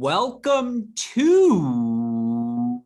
Welcome to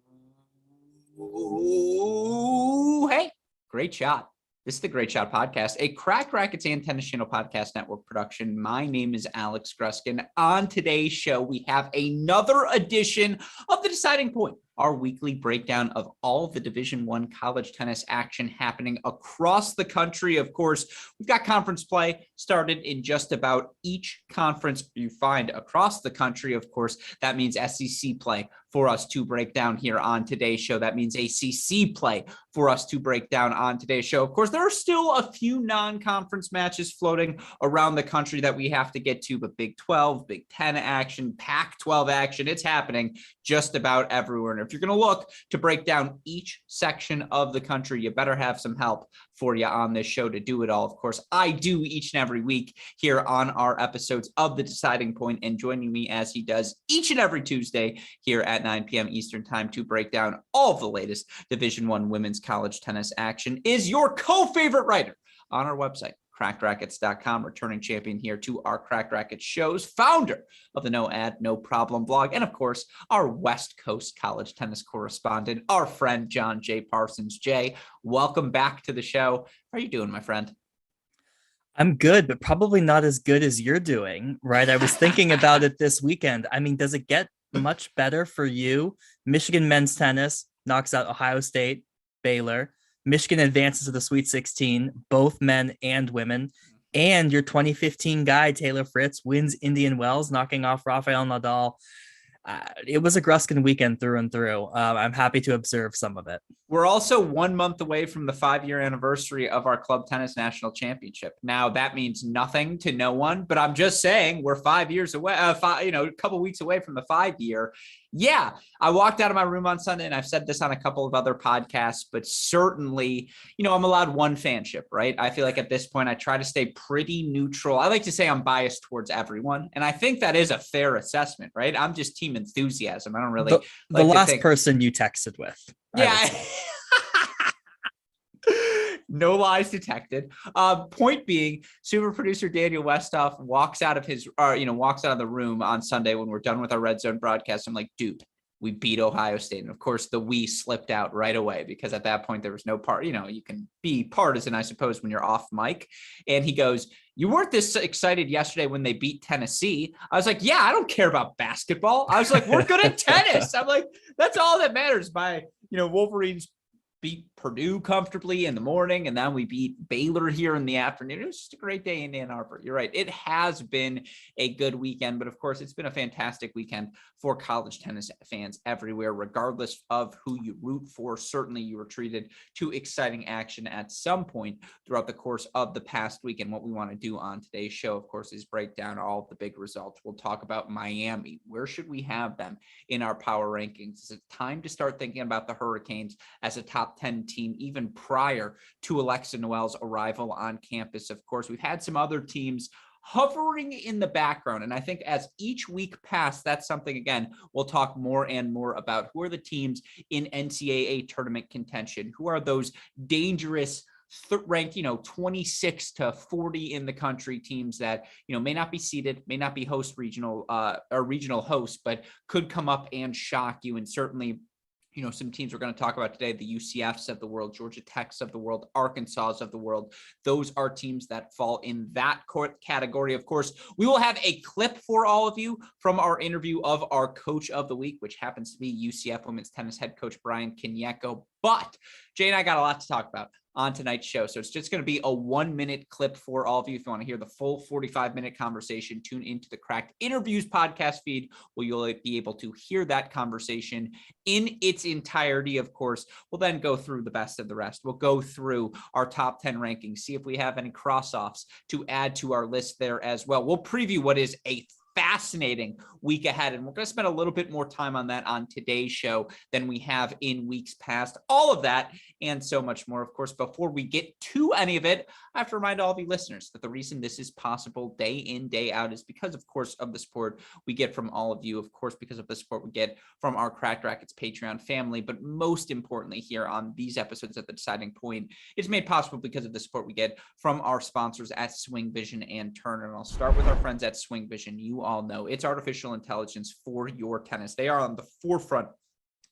Great Shot. This is the Great Shot Podcast, a Cracked Racquets and Tennis Channel Podcast Network production. My name is Alex Gruskin. On today's show, we have another edition of The Deciding Point, our weekly breakdown of all the Division I college tennis action happening across the country. Of course, we've got conference play started in just about each conference you find across the country. Of course, that means SEC play for us to break down here on today's show. That means ACC play for us to break down on today's show. Of course, there are still a few non-conference matches floating around the country that we have to get to, but Big 12, Big 10 action, Pac-12 action, it's happening just about everywhere. And if you're going to look to break down each section of the country, you better have some help for you on this show to do it all. Of course, I do each and every week here on our episodes of The Deciding Point, and joining me as he does each and every Tuesday here at 9 p.m. Eastern time to break down all of the latest Division I women's college tennis action is your co-favorite writer on our website, crackedrackets.com, returning champion here to our Cracked Racquets shows, founder of the No Ad, No Problem blog, and of course, our West Coast college tennis correspondent, our friend, John J. Parsons. Jay, welcome back to the show. How are you doing, my friend? I'm good, but probably not as good as you're doing, right? I was thinking about it this weekend. I mean, does it get much better for you? Michigan men's tennis knocks out Ohio State, Baylor. Michigan advances to the Sweet 16, both men and women. And your 2015 guy, Taylor Fritz, wins Indian Wells, knocking off Rafael Nadal. It was a Gruskin weekend through and through. I'm happy to observe some of it. We're also 1 month away from the 5-year anniversary of our club tennis national championship. Now, that means nothing to no one, but I'm just saying we're 5 years away, a couple weeks away from the 5-year. Yeah, I walked out of my room on Sunday, and I've said this on a couple of other podcasts, but certainly, I'm allowed one fanship, right? I feel like at this point, I try to stay pretty neutral. I like to say I'm biased towards everyone, and I think that is a fair assessment, right? I'm just team enthusiasm. I don't really the last person you texted with. Yeah. No lies detected. Point being, super producer Daniel Westoff walks out of the room on Sunday when we're done with our Red Zone broadcast. I'm like, dude, we beat Ohio State. And of course, the we slipped out right away because at that point there was no part. You can be partisan, I suppose, when you're off mic. And he goes, you weren't this excited yesterday when they beat Tennessee. I was like, yeah, I don't care about basketball. I was like, we're good at tennis. I'm like, that's all that matters. Wolverines beat Purdue comfortably in the morning, and then we beat Baylor here in the afternoon. It was just a great day in Ann Arbor. You're right. It has been a good weekend, but of course, it's been a fantastic weekend for college tennis fans everywhere, regardless of who you root for. Certainly, you were treated to exciting action at some point throughout the course of the past week. And what we want to do on today's show, of course, is break down all of the big results. We'll talk about Miami. Where should we have them in our power rankings? Is it time to start thinking about the Hurricanes as a top 10 team even prior to Alexa Noel's arrival on campus? Of course, we've had some other teams hovering in the background. And I think as each week passed, that's something, again, we'll talk more and more about. Who are the teams in NCAA tournament contention? Who are those dangerous ranked, 26 to 40 in the country teams that, may not be seeded, may not be regional hosts, but could come up and shock you. And certainly, some teams we're going to talk about today, the UCFs of the world, Georgia Techs of the world, Arkansas of the world. Those are teams that fall in that category. Of course, we will have a clip for all of you from our interview of our coach of the week, which happens to be UCF women's tennis head coach Brian Kanyeko. But Jay and I got a lot to talk about on tonight's show. So it's just going to be a 1-minute clip for all of you. If you want to hear the full 45-minute conversation, tune into the Cracked Interviews podcast feed where you'll be able to hear that conversation in its entirety. Of course, we'll then go through the best of the rest. We'll go through our top 10 rankings, see if we have any cross-offs to add to our list there as well. We'll preview what is a fascinating week ahead, and we're going to spend a little bit more time on that on today's show than we have in weeks past. All of that and so much more. Of course, before we get to any of it, I have to remind all of you listeners that the reason this is possible day in, day out is because, of course, of the support we get from all of you. Of course, because of the support we get from our Cracked Racquets Patreon family, but most importantly here on these episodes at The Deciding Point, it's made possible because of the support we get from our sponsors at SwingVision and Turner. And I'll start with our friends at SwingVision. You you all know. It's artificial intelligence for your tennis. They are on the forefront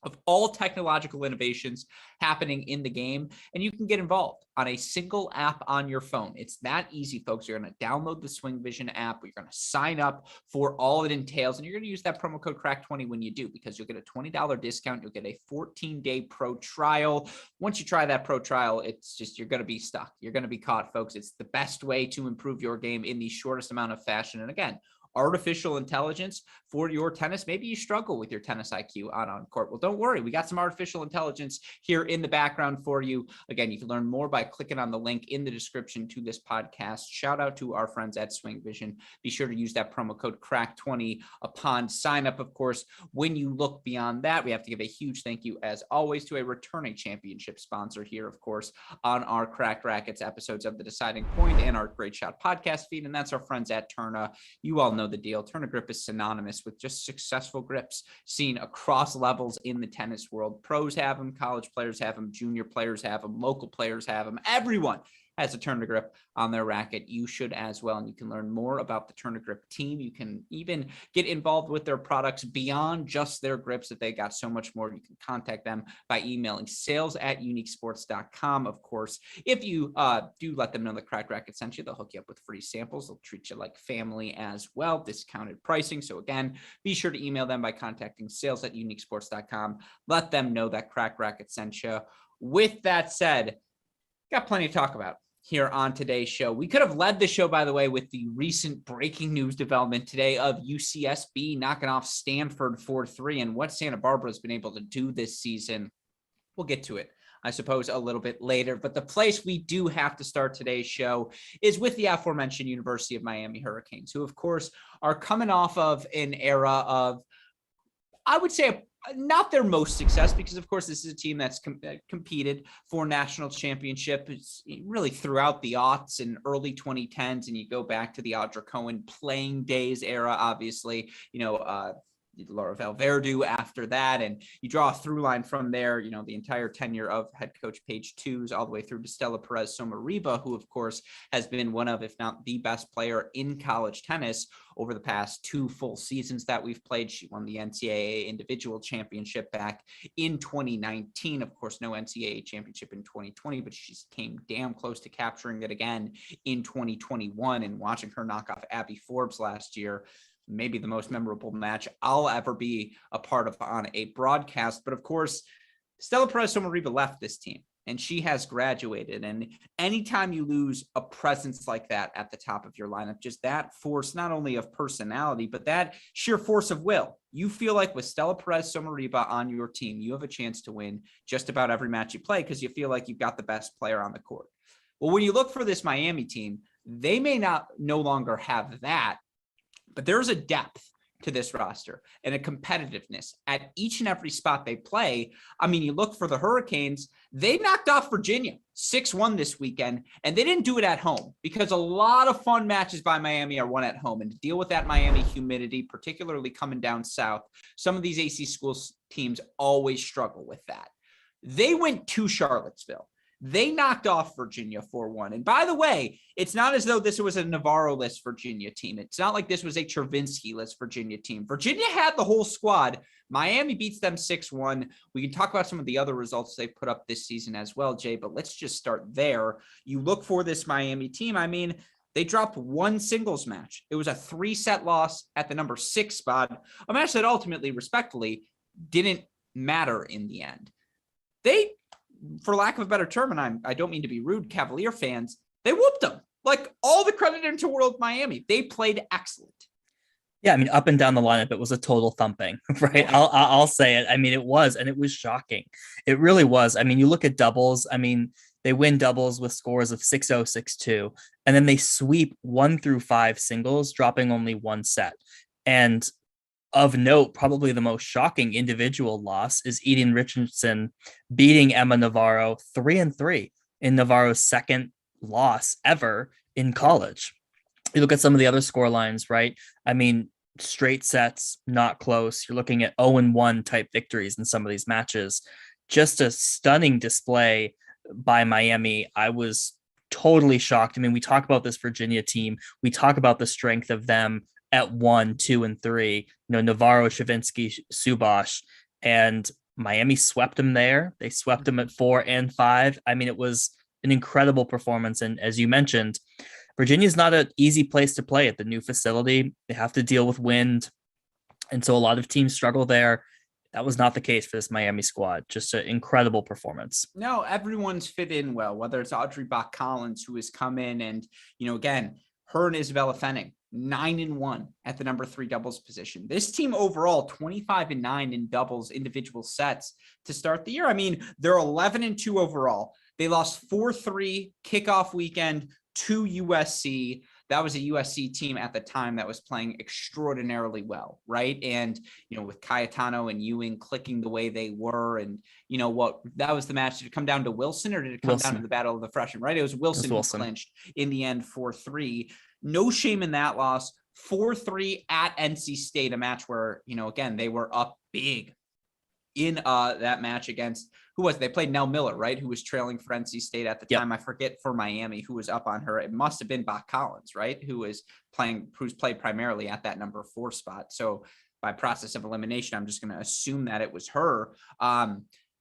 of all technological innovations happening in the game, and you can get involved on a single app on your phone. It's that easy, folks. You're going to download the SwingVision app. You're going to sign up for all it entails, and you're going to use that promo code CRACK20 when you do, because you'll get a $20 discount. You'll get a 14-day pro trial. Once you try that pro trial, it's just, you're going to be stuck. You're going to be caught, folks. It's the best way to improve your game in the shortest amount of fashion. And again, artificial intelligence for your tennis. Maybe you struggle with your tennis IQ on court. Well, don't worry. We got some artificial intelligence here in the background for you. Again, you can learn more by clicking on the link in the description to this podcast. Shout out to our friends at SwingVision. Be sure to use that promo code CRACK20 upon sign up. Of course, when you look beyond that, we have to give a huge thank you, as always, to a returning championship sponsor here, of course, on our Cracked Racquets episodes of The Deciding Point and our Great Shot podcast feed. And that's our friends at Tourna. You all know the deal. Tourna grip is synonymous with just successful grips seen across levels in the tennis world. Pros have them, college players have them, junior players have them, local players have them. Everyone has a Tourna grip on their racket. You should as well. And you can learn more about the Tourna grip team. You can even get involved with their products beyond just their grips, that they got so much more. You can contact them by emailing sales@uniquesports.com. Of course, if you do let them know the Cracked Racket sent you, they'll hook you up with free samples. They'll treat you like family as well, discounted pricing. So again, be sure to email them by contacting sales@uniquesports.com. Let them know that Cracked Racket sent you. With that said, got plenty to talk about here on today's show. We could have led the show, by the way, with the recent breaking news development today of UCSB knocking off Stanford 4-3 and what Santa Barbara has been able to do this season. We'll get to it, I suppose, a little bit later. But the place we do have to start today's show is with the aforementioned University of Miami Hurricanes, who, of course, are coming off of an era of, I would say, not their most success, because of course this is a team that's competed for national championships really throughout the aughts and early 2010s, and you go back to the Audra Cohen playing days era, obviously, Laura Valverde after that, and you draw a through line from there, the entire tenure of head coach Paige Tews all the way through to Stella Perez Somariba, who of course has been one of, if not the best player in college tennis over the past 2 full seasons that we've played. She won the NCAA individual championship back in 2019. Of course, no NCAA championship in 2020, but she came damn close to capturing it again in 2021, and watching her knock off Abby Forbes last year, maybe the most memorable match I'll ever be a part of on a broadcast. But of course, Stella Perez Somariba left this team and she has graduated. And anytime you lose a presence like that at the top of your lineup, just that force, not only of personality, but that sheer force of will, you feel like with Stella Perez Somariba on your team, you have a chance to win just about every match you play, because you feel like you've got the best player on the court. Well, when you look for this Miami team, they may no longer have that, but there's a depth to this roster and a competitiveness at each and every spot they play. I mean, you look for the Hurricanes, they knocked off Virginia 6-1 this weekend, and they didn't do it at home, because a lot of fun matches by Miami are won at home. And to deal with that Miami humidity, particularly coming down south, some of these AC schools teams always struggle with that. They went to Charlottesville. They knocked off Virginia 4-1. And by the way, it's not as though this was a Navarro-less Virginia team. It's not like this was a Travinsky-less Virginia team. Virginia had the whole squad. Miami beats them 6-1. We can talk about some of the other results they put up this season as well, Jay, but let's just start there. You look for this Miami team. I mean, they dropped one singles match. It was a 3-set loss at the number 6 spot, a match that ultimately, respectfully, didn't matter in the end. They, for lack of a better term, and I don't mean to be rude, Cavalier fans, they whooped them. Like, all the credit into World Miami. They played excellent. Yeah, I mean, up and down the lineup, it was a total thumping, right? I'll say it. I mean, it was, and it was shocking. It really was. I mean, you look at doubles. I mean, they win doubles with scores of 6-0, 6-2, and then they sweep 1 through 5 singles, dropping only 1 set. And of note, probably the most shocking individual loss is Eden Richardson beating Emma Navarro 3-3 in Navarro's second loss ever in college. You look at some of the other score lines, right? I mean, straight sets, not close. You're looking at 0-1 type victories in some of these matches. Just a stunning display by Miami. I was totally shocked. I mean, we talk about this Virginia team. We talk about the strength of them at 1, 2, and 3. Navarro, Stravinsky, Subash, and Miami swept them there. They swept them at 4 and 5. I mean, it was an incredible performance. And as you mentioned, Virginia's not an easy place to play at the new facility. They have to deal with wind. And so a lot of teams struggle there. That was not the case for this Miami squad. Just an incredible performance. No, everyone's fit in well, whether it's Audrey Bach-Collins, who has come in and, again, her and Isabella Fenning, 9-1 at the number 3 doubles position. This team overall, 25-9 in doubles individual sets to start the year. I mean, they're 11-2 overall. They lost 4-3 kickoff weekend to USC. That was a USC team at the time that was playing extraordinarily well, right? And, with Cayetano and Ewing clicking the way they were, and, that was the match. Did it come down to Wilson, or did it come down to the battle of the freshmen, right? It was Wilson who clinched in the end 4-3. No shame in that loss. 4-3 at NC State, a match where, again, they were up big in that match against, who was, they played Nell Miller, right? Who was trailing for NC State at the time. I forget for Miami who was up on her. It must have been Bach-Collins, right? Who's played primarily at that number 4 spot. So by process of elimination, I'm just going to assume that it was her.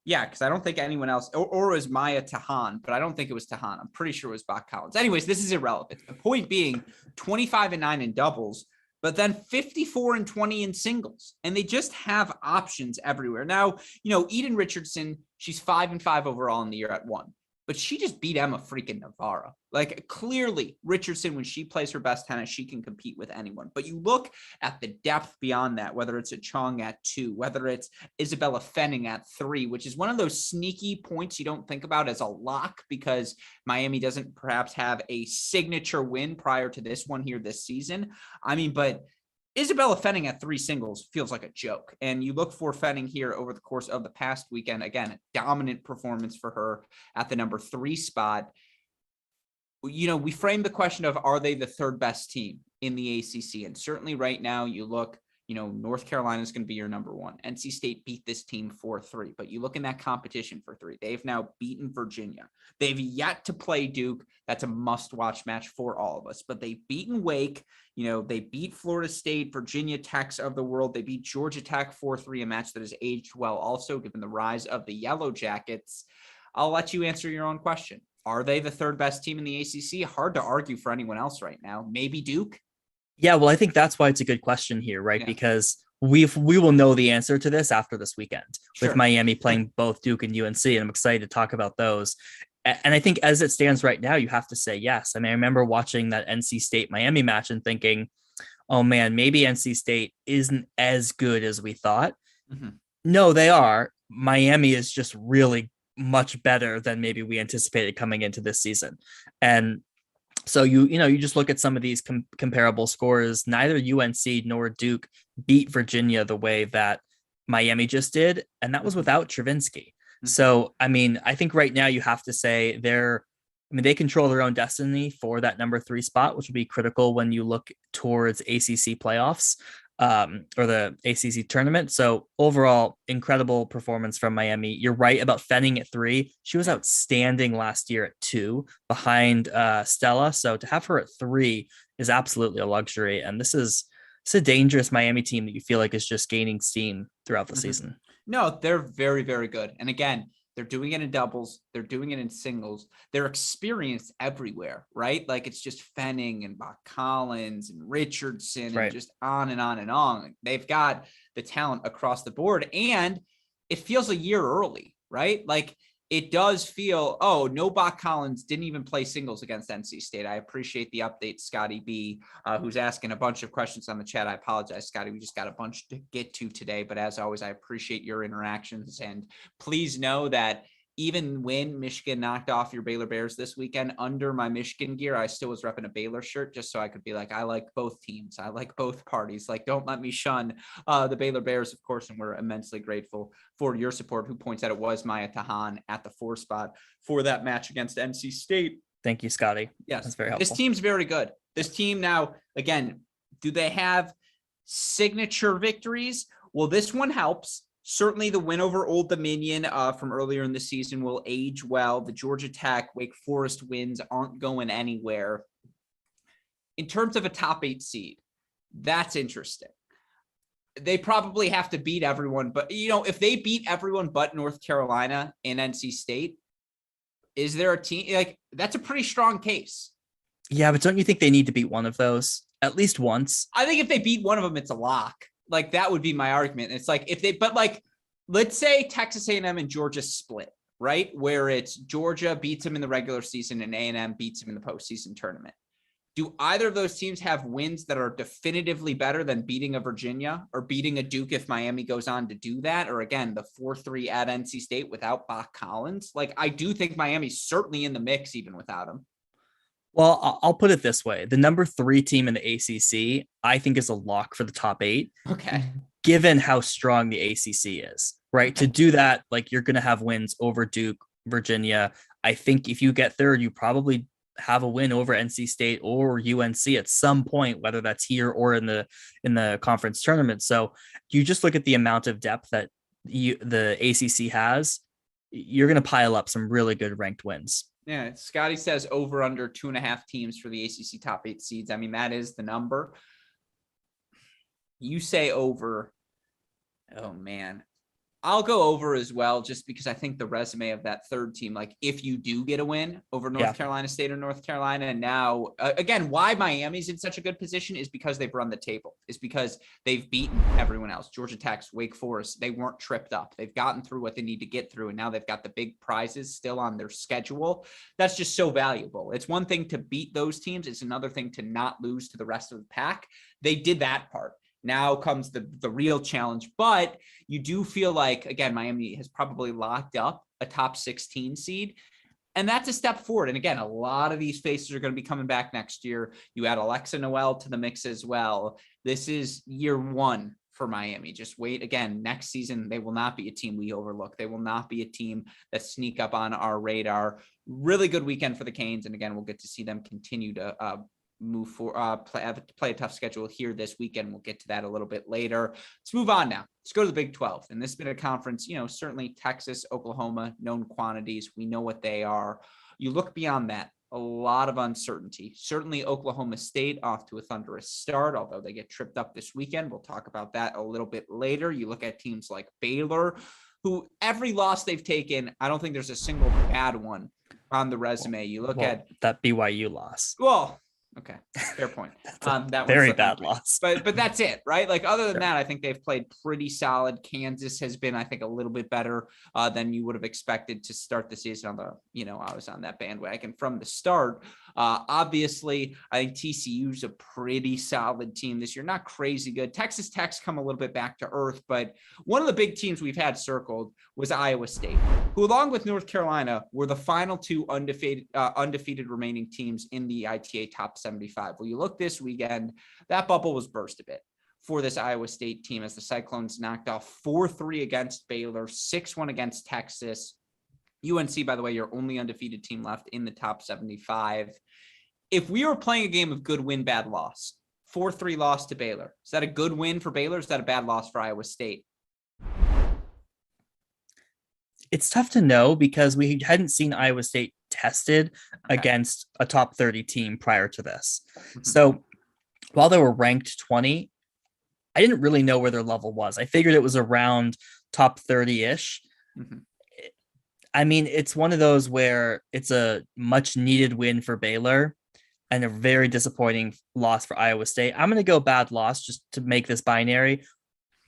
Yeah, because I don't think anyone else, or it was Maya Tahan, but I don't think it was Tahan. I'm pretty sure it was Bach-Collins. Anyways, this is irrelevant. The point being 25-9 in doubles, but then 54-20 in singles. And they just have options everywhere. Now, Eden Richardson, she's 5-5 overall in the year at 1, but she just beat Emma freaking Navarro. Like, clearly Richardson, when she plays her best tennis, she can compete with anyone. But you look at the depth beyond that, whether it's a Chong at 2, whether it's Isabella Fenning at 3, which is one of those sneaky points you don't think about as a lock, because Miami doesn't perhaps have a signature win prior to this one here this season. I mean, but Isabella Fenning at 3 singles feels like a joke. And you look for Fenning here over the course of the past weekend. Again, a dominant performance for her at the number 3 spot. We framed the question of, are they the 3rd best team in the ACC? And certainly right now you look, North Carolina is going to be your number 1. NC State beat this team 4-3, but you look in that competition for 3. They've now beaten Virginia. They've yet to play Duke. That's a must-watch match for all of us, but they've beaten Wake. They beat Florida State, Virginia Techs of the world. They beat Georgia Tech 4-3, a match that has aged well also, given the rise of the Yellow Jackets. I'll let you answer your own question. Are they the 3rd best team in the ACC? Hard to argue for anyone else right now. Maybe Duke. Yeah, well, I think that's why it's a good question here, right? Yeah. Because we will know the answer to this after this weekend with Miami playing both Duke and UNC, and I'm excited to talk about those. And I think as it stands right now, you have to say yes. I mean, I remember watching that NC State Miami match and thinking, oh man, maybe NC State isn't as good as we thought. Mm-hmm. No, they are. Miami is just really much better than maybe we anticipated coming into this season. And so you just look at some of these comparable scores. Neither UNC nor Duke beat Virginia the way that Miami just did, and that was without Stravinsky. Mm-hmm. So I mean, I think right now you have to say they control their own destiny for that number 3 spot, which will be critical when you look towards ACC playoffs. Or the ACC tournament. So overall, incredible performance from Miami. You're right about Fenning at 3. She was outstanding last year at 2 behind Stella. So to have her at 3 is absolutely a luxury. And this is a dangerous Miami team that you feel like is just gaining steam throughout the season. No, they're very, very good. And again, they're doing it in doubles. They're doing it in singles. They're experienced everywhere, right? Like, it's just Fenning and Bach-Collins and Richardson and just on and on and on. They've got the talent across the board, and it feels a year early, right? Like, it does feel, no, Bach-Collins didn't even play singles against NC State. I appreciate the update, Scotty B, who's asking a bunch of questions on the chat. I apologize, Scotty. We just got a bunch to get to today. But as always, I appreciate your interactions. And please know that even when Michigan knocked off your Baylor Bears this weekend, under my Michigan gear, I still was repping a Baylor shirt just so I could be like, I like both teams. I like both parties. Like, don't let me shun the Baylor Bears, of course. And we're immensely grateful for your support. Who points out it was Maya Tahan at the 4 spot for that match against NC State. Thank you, Scotty. Yes, that's very helpful. This team's very good. This team now, again, do they have signature victories? Well, this one helps. Certainly the win over Old Dominion from earlier in the season will age well. The Georgia Tech, Wake Forest wins aren't going anywhere. In terms of a top 8 seed, That's interesting. They probably have to beat everyone, but if they beat everyone but North Carolina and NC State, is there a team like that's a pretty strong case? Yeah, but don't you think they need to beat one of those at least once? I think if they beat one of them, it's a lock. Like that would be my argument. It's like let's say Texas A&M and Georgia split, right? Where it's Georgia beats them in the regular season and A&M beats them in the postseason tournament. Do either of those teams have wins that are definitively better than beating a Virginia or beating a Duke if Miami goes on to do that? Or again, the 4-3 at NC State without Bach Collins? Like, I do think Miami's certainly in the mix even without him. Well, I'll put it this way. The number 3 team in the ACC, I think, is a lock for the top 8. Okay. Given how strong the ACC is, right? To do that, like you're going to have wins over Duke, Virginia. I think if you get third, you probably have a win over NC State or UNC at some point, whether that's here or in the conference tournament. So you just look at the amount of depth that the ACC has, you're going to pile up some really good ranked wins. Yeah, Scotty says over under 2.5 teams for the ACC top 8 seeds. I mean, that is the number. You say over. Oh, man. I'll go over as well, just because I think the resume of that third team, like if you do get a win over North Carolina State or North Carolina, and now, again, why Miami's in such a good position is because they've run the table, is because they've beaten everyone else. Georgia Tech, Wake Forest, they weren't tripped up. They've gotten through what they need to get through, and now they've got the big prizes still on their schedule. That's just so valuable. It's one thing to beat those teams. It's another thing to not lose to the rest of the pack. They did that part. Now comes the real challenge, but you do feel like, again, Miami has probably locked up a top 16 seed, and that's a step forward. And again, a lot of these faces are going to be coming back next year. You add Alexa Noel to the mix as well. This is year 1 for Miami. Just wait. Again, next season, they will not be a team we overlook. They will not be a team that sneak up on our radar. Really good weekend for the Canes. And again, we'll get to see them continue to move for play a tough schedule here this weekend. We'll get to that a little bit later. Let's move on now. Let's go to the Big 12. And this has been a conference, certainly Texas, Oklahoma, known quantities. We know what they are. You look beyond that, a lot of uncertainty. Certainly Oklahoma State off to a thunderous start, although they get tripped up this weekend. We'll talk about that a little bit later. You look at teams like Baylor, who every loss they've taken, I don't think there's a single bad one on the resume. You look at that BYU loss. Well, okay, fair point. That very bad loss, but that's it, right? Like other than that, I think they've played pretty solid. Kansas has been, I think, a little bit better than you would have expected to start the season. I was on that bandwagon from the start. Obviously, I think TCU's a pretty solid team this year. Not crazy good. Texas Tech's come a little bit back to earth, but one of the big teams we've had circled was Iowa State, who, along with North Carolina, were the final 2 undefeated remaining teams in the ITA top 75. Well, you look this weekend, that bubble was burst a bit for this Iowa State team as the Cyclones knocked off 4-3 against Baylor, 6-1 against Texas. UNC, by the way, your only undefeated team left in the top 75. If we were playing a game of good win, bad loss, 4-3 loss to Baylor, is that a good win for Baylor? Is that a bad loss for Iowa State? It's tough to know because we hadn't seen Iowa State tested against a top 30 team prior to this. Mm-hmm. So while they were ranked 20, I didn't really know where their level was. I figured it was around top 30-ish. Mm-hmm. I mean, it's one of those where it's a much needed win for Baylor and a very disappointing loss for Iowa State. I'm going to go bad loss just to make this binary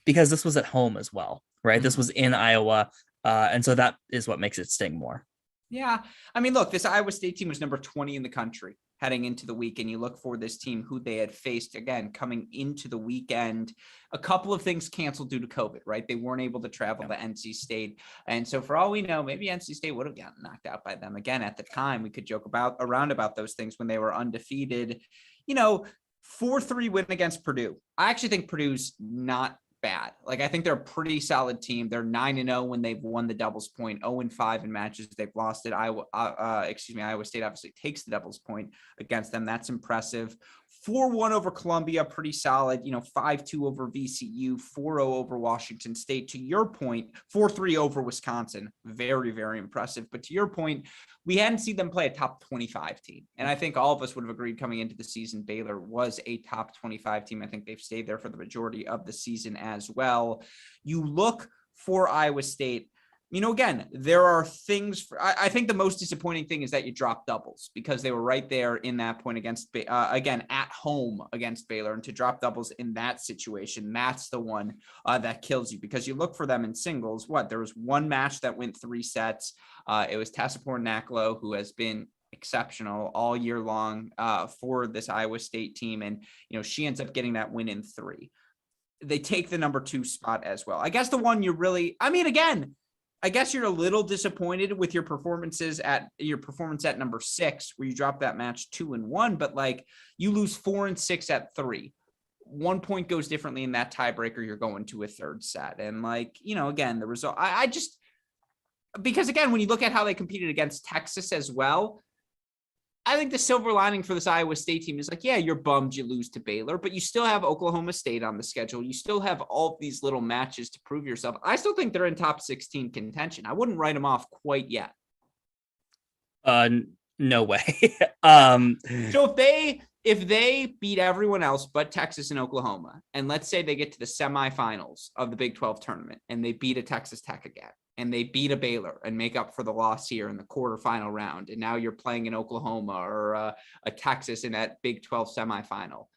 because this was at home as well, right? Mm-hmm. This was in Iowa. And so that is what makes it sting more. Yeah. I mean, look, this Iowa State team was number 20 in the country heading into the week. And you look for this team who they had faced, again, coming into the weekend. A couple of things canceled due to COVID, right? They weren't able to travel to NC State. And so for all we know, maybe NC State would have gotten knocked out by them. Again, at the time, we could joke around about those things when they were undefeated. 4-3 win against Purdue. I actually think Purdue's not bad. Like, I think they're a pretty solid team. They're 9-0 when they've won the doubles point, 0-5 in matches they've lost it. Iowa State obviously takes the doubles point against them. That's impressive. 4-1 over Columbia, pretty solid, 5-2 over VCU, 4-0 over Washington State. To your point, 4-3 over Wisconsin. Very, very impressive. But to your point, we hadn't seen them play a top 25 team. And I think all of us would have agreed coming into the season, Baylor was a top 25 team. I think they've stayed there for the majority of the season as well. You look for Iowa State. Again, there are things I think the most disappointing thing is that you drop doubles because they were right there in that point against, again, at home against Baylor. And to drop doubles in that situation, that's the one that kills you because you look for them in singles. There was one match that went 3 sets. It was Tassapore Naklo, who has been exceptional all year long for this Iowa State team. And, she ends up getting that win in 3. They take the number 2 spot as well. I guess the one I guess you're a little disappointed with your performance at number 6, where you dropped that match 2-1, but you lose 4 and 6 at 3. 1 point goes differently in that tiebreaker. You're going to a third set. And again, the result, because again, when you look at how they competed against Texas as well, I think the silver lining for this Iowa State team is you're bummed you lose to Baylor, but you still have Oklahoma State on the schedule. You still have all these little matches to prove yourself. I still think they're in top 16 contention. I wouldn't write them off quite yet. No way. So if they beat everyone else but Texas and Oklahoma, and let's say they get to the semifinals of the Big 12 tournament and they beat a Texas Tech again, and they beat a Baylor and make up for the loss here in the quarterfinal round, and now you're playing in Oklahoma or a Texas in that Big 12 semifinal,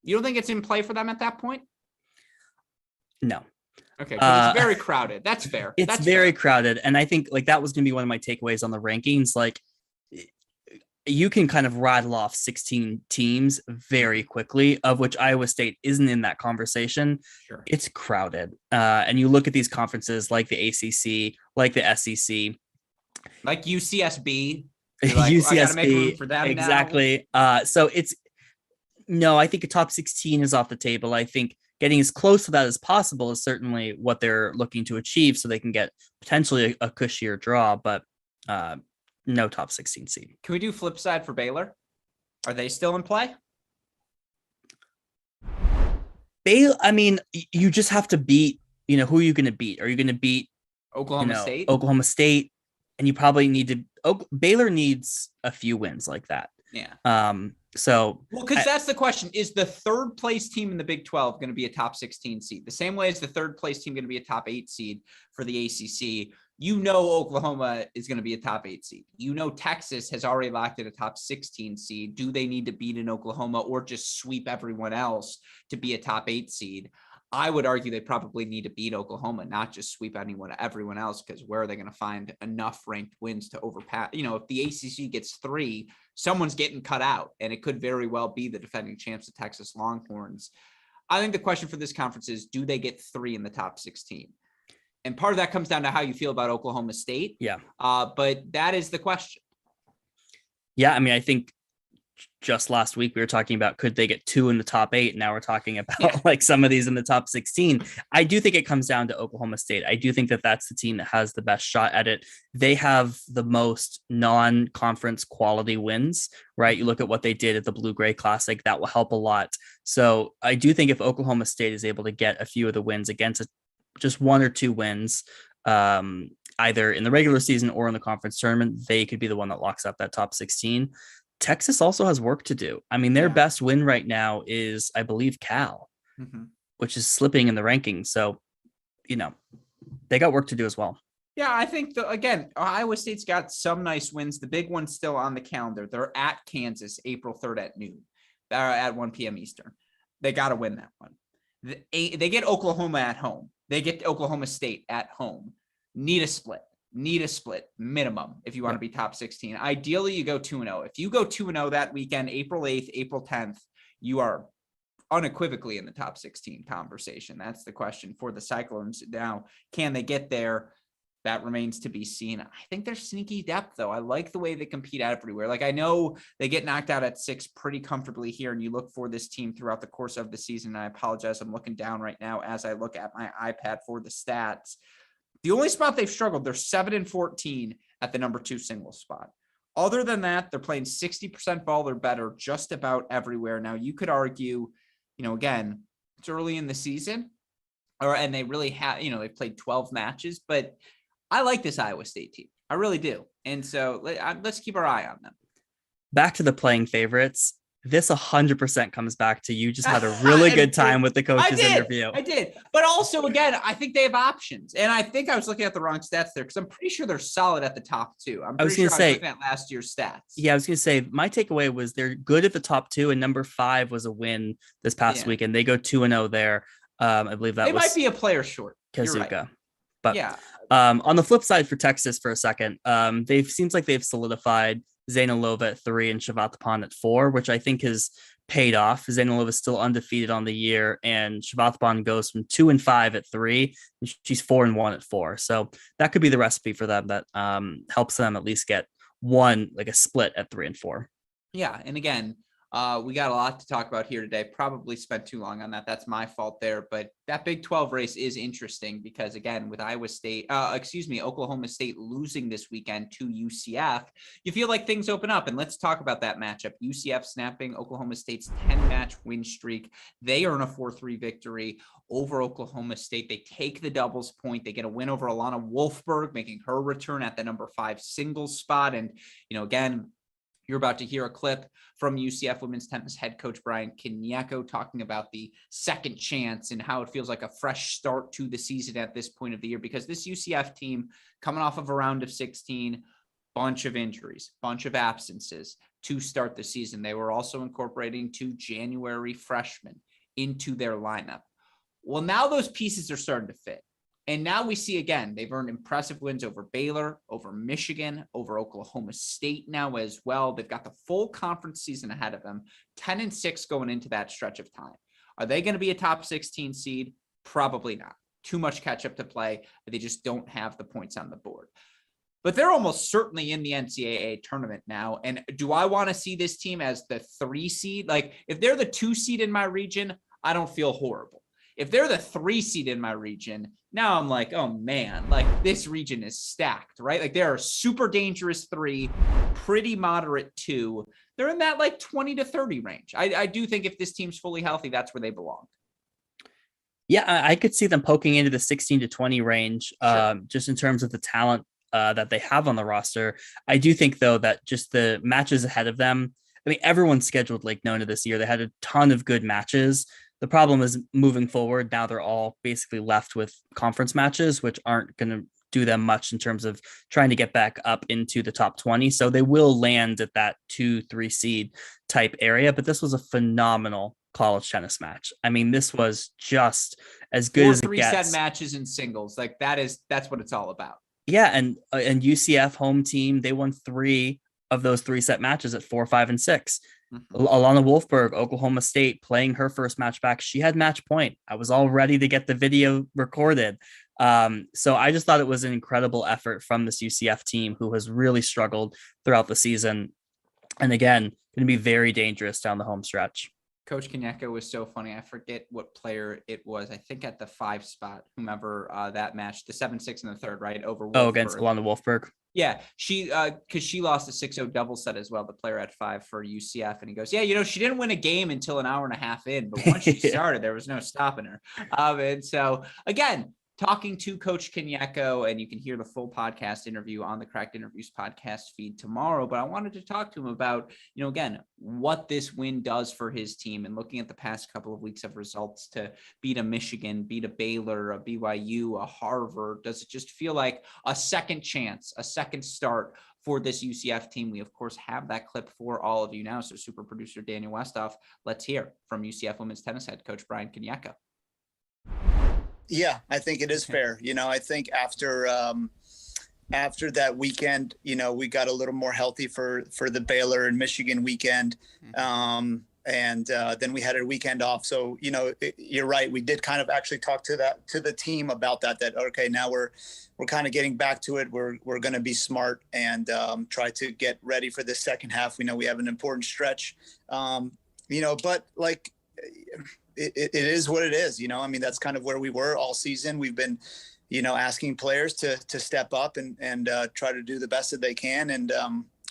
you don't think it's in play for them at that point? No. Okay, but it's very crowded. That's fair. It's very crowded, and I think that was going to be one of my takeaways on the rankings. You can kind of rattle off 16 teams very quickly, of which Iowa State isn't in that conversation. Sure. It's crowded. And you look at these conferences like the ACC, like the SEC. Like UCSB. UCSB, I gotta make room for them exactly. So I think a top 16 is off the table. I think getting as close to that as possible is certainly what they're looking to achieve so they can get potentially a cushier draw, but no top 16 seed. Can we do flip side for Baylor? Are they still in play? Baylor, you just have to beat, who are you going to beat? Are you going to beat Oklahoma State? Oklahoma State, and you probably need to. Baylor needs a few wins like that. Yeah. Because that's the question: is the third place team in the Big 12 going to be a top 16 seed? The same way as the third place team going to be a top 8 seed for the ACC. Oklahoma is going to be a top 8 seed. Texas has already locked in a top 16 seed. Do they need to beat in Oklahoma or just sweep everyone else to be a top 8 seed? I would argue they probably need to beat Oklahoma, not just sweep everyone else, because where are they going to find enough ranked wins to overpass? If the ACC gets 3, someone's getting cut out, and it could very well be the defending champs, the Texas Longhorns. I think the question for this conference is, do they get 3 in the top 16? And part of that comes down to how you feel about Oklahoma State. Yeah. But that is the question. Yeah. I think just last week we were talking about, could they get 2 in the top 8? Now we're talking about some of these in the top 16. I do think it comes down to Oklahoma State. I do think that that's the team that has the best shot at it. They have the most non-conference quality wins, right? You look at what they did at the Blue Gray Classic, that will help a lot. So I do think if Oklahoma State is able to get a few of the wins against just 1 or 2 wins, either in the regular season or in the conference tournament, they could be the one that locks up that top 16. Texas also has work to do. Their best win right now is, I believe, Cal, which is slipping in the rankings. So, they got work to do as well. Yeah, I think, again, Iowa State's got some nice wins. The big one's still on the calendar. They're at Kansas April 3rd at noon, at 1 p.m. Eastern. They got to win that one. They get Oklahoma at home. They get Oklahoma State at home. Need a split minimum if you want to be top 16. Ideally, you go 2-0. If you go 2-0 that weekend, April 8th, April 10th, you are unequivocally in the top 16 conversation. That's the question for the Cyclones. Now, can they get there? That remains to be seen. I think they're sneaky depth, though. I like the way they compete everywhere. I know they get knocked out at 6 pretty comfortably here, and you look for this team throughout the course of the season. And I apologize. I'm looking down right now as I look at my iPad for the stats. The only spot they've struggled, they're 7-14 at the number 2 singles spot. Other than that, they're playing 60% ball or better just about everywhere. Now, you could argue, again, it's early in the season, and they really have, they've played 12 matches, but I like this Iowa State team. I really do. And so let's keep our eye on them. Back to the playing favorites. This 100% comes back to you just had a really good time with the coaches interview. I did. But also, again, I think they have options. And I think I was looking at the wrong stats there because I'm pretty sure they're solid at the top two. I was looking at last year's stats. Yeah, I was going to say, my takeaway was they're good at the top two, and number 5 was a win this past weekend. They go 2-0 there. I believe that might be a player short. Kazuka. Right. But yeah. On the flip side for Texas for a second, seems like they've solidified Zainalova at 3 and Shavathappan at 4, which I think has paid off. Zainalova is still undefeated on the year, and Shavathappan goes from 2-5 at 3, and she's 4-1 at 4. So that could be the recipe for them that helps them at least get one, like a split at 3 and 4. Yeah, and again, we got a lot to talk about here today. Probably spent too long on that. That's my fault there. But that Big 12 race is interesting because, again, with Oklahoma State losing this weekend to UCF, you feel like things open up. And let's talk about that matchup. UCF snapping Oklahoma State's 10-match win streak. They earn a 4-3 victory over Oklahoma State. They take the doubles point. They get a win over Alana Wolfberg, making her return at the number 5 singles spot. And, again, you're about to hear a clip from UCF women's tennis head coach Brian Kinieko talking about the second chance and how it feels like a fresh start to the season at this point of the year, because this UCF team coming off of a round of 16, bunch of injuries, bunch of absences to start the season. They were also incorporating 2 January freshmen into their lineup. Well, now those pieces are starting to fit. And now we see, again, they've earned impressive wins over Baylor, over Michigan, over Oklahoma State now as well. They've got the full conference season ahead of them, 10-6 going into that stretch of time. Are they going to be a top 16 seed? Probably not. Too much catch up to play. They just don't have the points on the board. But they're almost certainly in the NCAA tournament now. And do I want to see this team as the 3 seed? Like, if they're the 2 seed in my region, I don't feel horrible. If they're the 3 seed in my region, now I'm like, oh man, like this region is stacked, right? Like they're a super dangerous 3, pretty moderate 2. They're in that like 20 to 30 range. I do think if this team's fully healthy, that's where they belong. Yeah, I could see them poking into the 16 to 20 range, just in terms of the talent that they have on the roster. I do think, though, that just the matches ahead of them, I mean, everyone's scheduled Lake Nona this year. They had a ton of good matches. The problem is moving forward, now they're all basically left with conference matches, which aren't going to do them much in terms of trying to get back up into the top 20. So they will land at that 2-3 seed type area. But this was a phenomenal college tennis match. I mean, this was just as good as it gets. 3-set matches in singles. Like that's what it's all about. Yeah. And UCF home team, they won 3 of those 3-set matches at 4, 5, and 6. Mm-hmm. Alana Wolfberg, Oklahoma State, playing her first match back. She had match point. I was all ready to get the video recorded. So I just thought it was an incredible effort from this UCF team who has really struggled throughout the season. And again, going to be very dangerous down the home stretch. Coach Kinieko was so funny. I forget what player it was. I think at the 5 spot, whomever that match, the 7-6 in the third, right? Over Wolfberg. Oh, against Alana Wolfberg. Yeah, because she lost a 6-0 double set as well, the player at 5 for UCF. And he goes, yeah, she didn't win a game until an hour and a half in, but once she started, there was no stopping her. And so, again, talking to Coach Kinieko, and you can hear the full podcast interview on the Cracked Interviews podcast feed tomorrow. But I wanted to talk to him about, again, what this win does for his team, and looking at the past couple of weeks of results to beat a Michigan, beat a Baylor, a BYU, a Harvard. Does it just feel like a second chance, a second start for this UCF team? We, of course, have that clip for all of you now. So super producer Daniel Westoff, let's hear from UCF women's tennis head coach Brian Kinieko. Yeah, I think it is fair. I think after that weekend, we got a little more healthy for the Baylor and Michigan weekend. And then we had a weekend off. So, you're right. We did kind of actually talk to the team about that, okay, now we're kind of getting back to it. We're going to be smart and try to get ready for the second half. We know we have an important stretch, but like, it is what it is. I mean, that's kind of where we were all season. We've been, asking players to step up and try to do the best that they can. And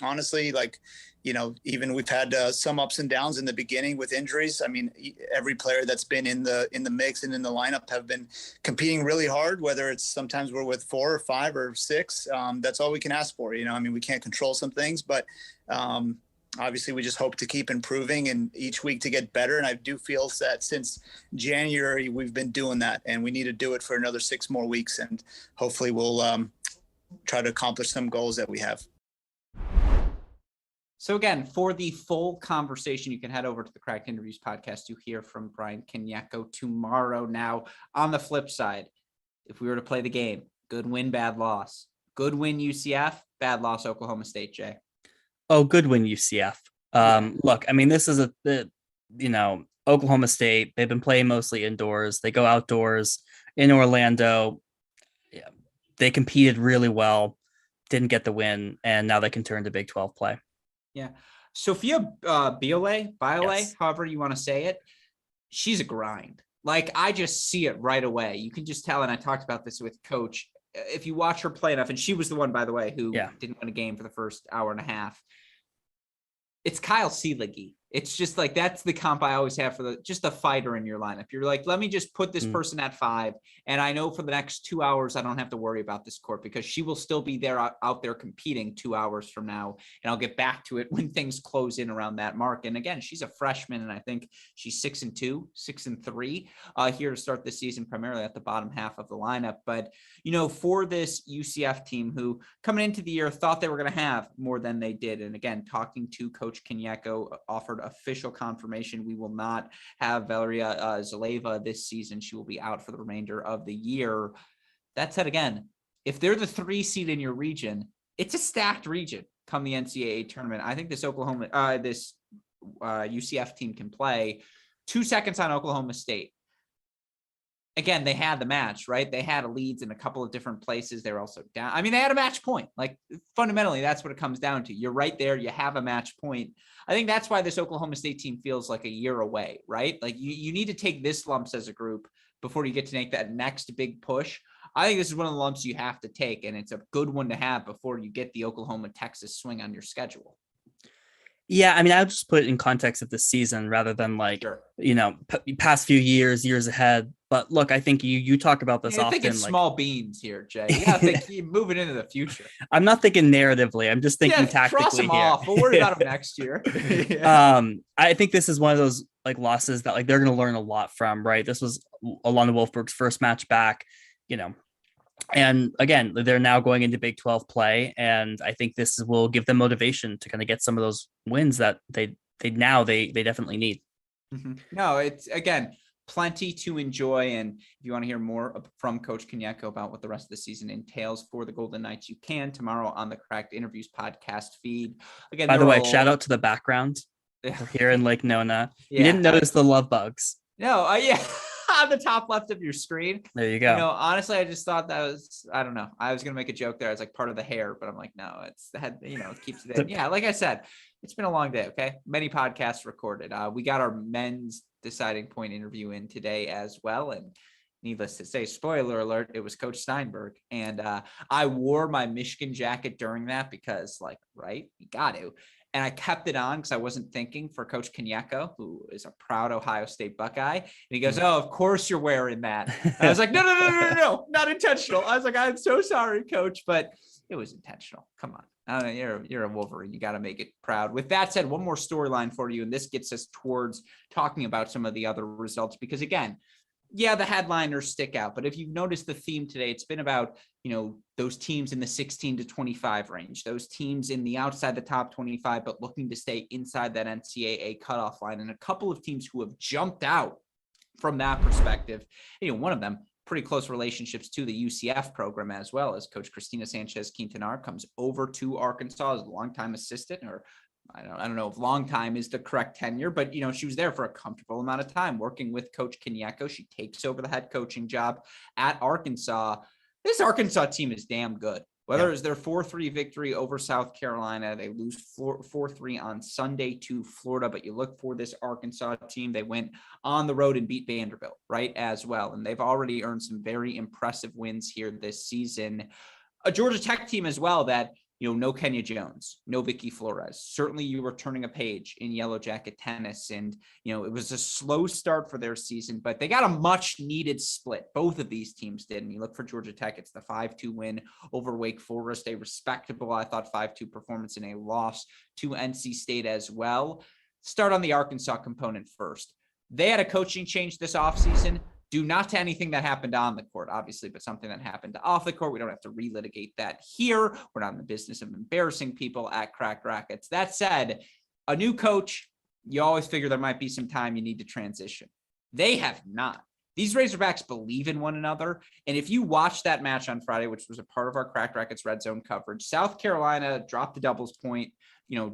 honestly, like, even we've had some ups and downs in the beginning with injuries. I mean, every player that's been in the mix and in the lineup have been competing really hard, whether it's sometimes we're with 4 or 5 or 6. That's all we can ask for. I mean, we can't control some things, but obviously we just hope to keep improving and each week to get better. And I do feel that since January, we've been doing that, and we need to do it for another 6 more weeks. And hopefully we'll try to accomplish some goals that we have. So again, for the full conversation, you can head over to the Cracked Interviews podcast to hear from Brian Kenyeko tomorrow. Now, on the flip side, if we were to play the game, good win, bad loss. Good win, UCF, bad loss, Oklahoma State, Jay. Oh, good win, UCF. Look, I mean, this is Oklahoma State. They've been playing mostly indoors. They go outdoors in Orlando. Yeah, they competed really well, didn't get the win, and now they can turn to Big 12 play. Yeah. Sophia Biole, Yes. however you want to say it, she's a grind. Like, I just see it right away. You can just tell, and I talked about this with Coach. If you watch her play enough, and she was the one, by the way, who didn't win a game for the first hour and a half. It's Kyle Seelig. It's just like, that's the comp I always have for just the fighter in your lineup. You're like, let me just put this person at 5. And I know for the next 2 hours, I don't have to worry about this court because she will still be there out there competing 2 hours from now. And I'll get back to it when things close in around that mark. And again, she's a freshman, and I think she's 6-2, 6-3 here to start the season, primarily at the bottom half of the lineup. But, for this UCF team who coming into the year thought they were going to have more than they did. And again, talking to Coach Kenyeko, offered official confirmation we will not have Valeria Zaleva this season. She will be out for the remainder of the year. That said, again, if they're the 3 seed in your region, it's a stacked region come the NCAA tournament. I think this UCF team can play. 2 seconds on Oklahoma State. Again, they had the match, right? They had leads in a couple of different places. They were also down. I mean, they had a match point. Like, fundamentally, that's what it comes down to. You're right there. You have a match point. I think that's why this Oklahoma State team feels like a year away, right? Like, you need to take this lumps as a group before you get to make that next big push. I think this is one of the lumps you have to take, and it's a good one to have before you get the Oklahoma-Texas swing on your schedule. Yeah, I mean, I'll just put it in context of the season rather than past few years ahead. But look, I think you talk about this often. I think it's small beans here, Jay. Yeah, I think you move it into the future. I'm not thinking narratively. I'm just thinking tactically. Cross them here. off. We'll worry about them next year. I think this is one of those losses that they're going to learn a lot from. Right, this was Alana Wolfberg's first match back. And again, they're now going into Big 12 play, and I think this will give them motivation to kind of get some of those wins that they definitely need. Mm-hmm. No, it's again plenty to enjoy, and if you want to hear more from Coach Kenyeko about what the rest of the season entails for the Golden Knights, you can tomorrow on the Cracked Interviews podcast feed. Again, by the way, shout out to the background here in Lake Nona. You didn't notice the love bugs? No, yeah. On the top left of your screen. There you go. Honestly, I just thought that was, I don't know. I was going to make a joke there. It's like part of the hair, but I'm like, no, it's the head, it keeps it in. Yeah. Like I said, it's been a long day. Okay. Many podcasts recorded. We got our men's deciding point interview in today as well. And needless to say, spoiler alert, it was Coach Steinberg. And I wore my Michigan jacket during that because right, you got to. And I kept it on because I wasn't thinking for Coach Kenyeko, who is a proud Ohio State Buckeye. And he goes, "Oh, of course you're wearing that." And I was like, no, not intentional. I was like, "I'm so sorry, Coach," but it was intentional. Come on. I don't know, you're a Wolverine. You got to make it proud. With that said, one more storyline for you. And this gets us towards talking about some of the other results, because again, yeah, the headliners stick out, but if you've noticed the theme today, it's been about, those teams in the 16 to 25 range, those teams in the outside the top 25, but looking to stay inside that NCAA cutoff line. And a couple of teams who have jumped out from that perspective, one of them, pretty close relationships to the UCF program, as well as Coach Christina Sanchez-Quintanar comes over to Arkansas as a longtime assistant, or I don't know if long time is the correct tenure, but she was there for a comfortable amount of time working with Coach Kenyeko. She takes over the head coaching job at Arkansas. This Arkansas team is damn good. Whether it's their 4-3 victory over South Carolina, they lose 4-3 on Sunday to Florida, but you look for this Arkansas team. They went on the road and beat Vanderbilt, right, as well. And they've already earned some very impressive wins here this season. A Georgia Tech team as well that no Kenya Jones, no Vicky Flores. Certainly you were turning a page in Yellow Jacket tennis. And, it was a slow start for their season, but they got a much needed split. Both of these teams did. And you look for Georgia Tech, it's the 5-2 win over Wake Forest, a respectable, I thought, 5-2 performance in a loss to NC State as well. Start on the Arkansas component first. They had a coaching change this offseason. Due not to anything that happened on the court, obviously, but something that happened off the court. We don't have to relitigate that here. We're not in the business of embarrassing people at Crack Rackets. That said, a new coach, you always figure there might be some time you need to transition. They have not. These Razorbacks believe in one another. And if you watch that match on Friday, which was a part of our Crack Rackets Red Zone coverage, South Carolina dropped the doubles point,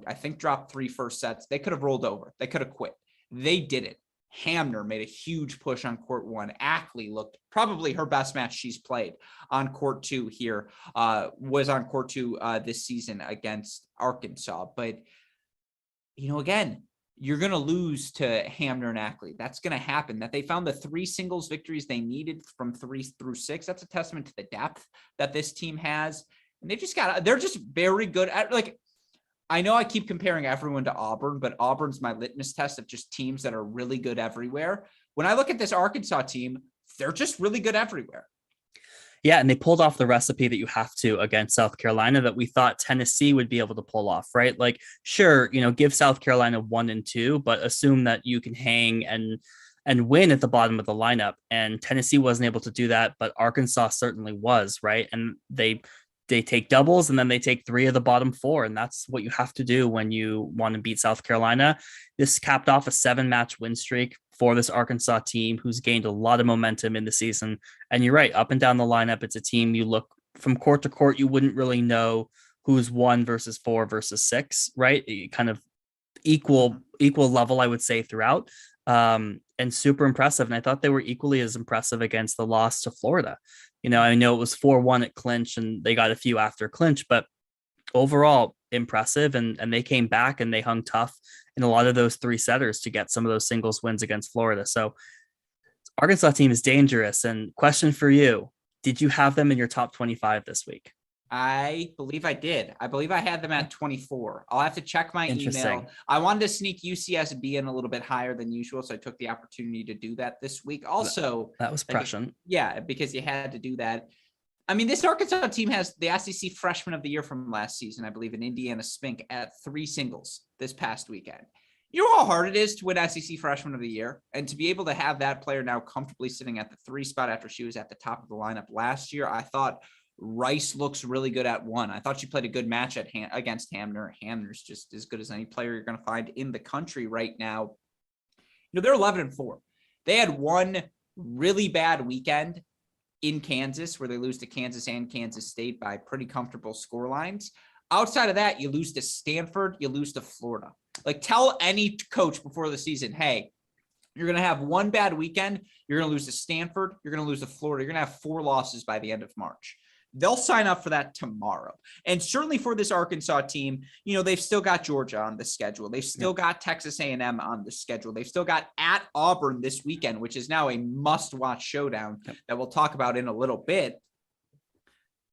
I think dropped 3 first sets. They could have rolled over. They could have quit. They didn't. Hamner made a huge push on court 1. Ackley looked probably her best match she's played on court 2 here, was on court 2 this season against Arkansas. But, again, you're going to lose to Hamner and Ackley. That's going to happen. That they found the 3 singles victories they needed from 3 through 6. That's a testament to the depth that this team has. And they're just very good at, I know I keep comparing everyone to Auburn, but Auburn's my litmus test of just teams that are really good everywhere. When I look at this Arkansas team, they're just really good everywhere. Yeah, and they pulled off the recipe that you have to against South Carolina that we thought Tennessee would be able to pull off, right? Sure, give South Carolina 1 and 2, but assume that you can hang and win at the bottom of the lineup. And Tennessee wasn't able to do that, but Arkansas certainly was, right? And they take doubles and then they take 3 of the bottom 4. And that's what you have to do when you want to beat South Carolina. This capped off a 7-match win streak for this Arkansas team who's gained a lot of momentum in the season. And you're right, up and down the lineup, it's a team you look from court to court, you wouldn't really know who's 1 versus 4 versus 6, right? Kind of equal level, I would say, throughout. And super impressive. And I thought they were equally as impressive against the loss to Florida. I know it was 4-1 at clinch and they got a few after clinch, but overall impressive. And they came back and they hung tough in a lot of those 3 setters to get some of those singles wins against Florida. So Arkansas team is dangerous. And question for you, did you have them in your top 25 this week? I believe I did. I believe I had them at 24. I'll have to check my email. I wanted to sneak UCSB in a little bit higher than usual, so I took the opportunity to do that this week. Also, that was prescient. Yeah, because you had to do that. I mean, this Arkansas team has the SEC Freshman of the Year from last season, I believe, in Indiana Spink at 3 singles this past weekend. You know how hard it is to win SEC Freshman of the Year, and to be able to have that player now comfortably sitting at the 3 spot after she was at the top of the lineup last year. I thought Rice looks really good at 1. I thought she played a good match against Hamner. Hamner's just as good as any player you're going to find in the country right now. They're 11-4. They had one really bad weekend in Kansas where they lose to Kansas and Kansas State by pretty comfortable score lines. Outside of that, you lose to Stanford, you lose to Florida. Tell any coach before the season, hey, you're going to have one bad weekend. You're going to lose to Stanford. You're going to lose to Florida. You're going to have 4 losses by the end of March. They'll sign up for that tomorrow. And certainly for this Arkansas team, they've still got Georgia on the schedule. They've still got Texas A&M on the schedule. They've still got at Auburn this weekend, which is now a must-watch showdown that we'll talk about in a little bit.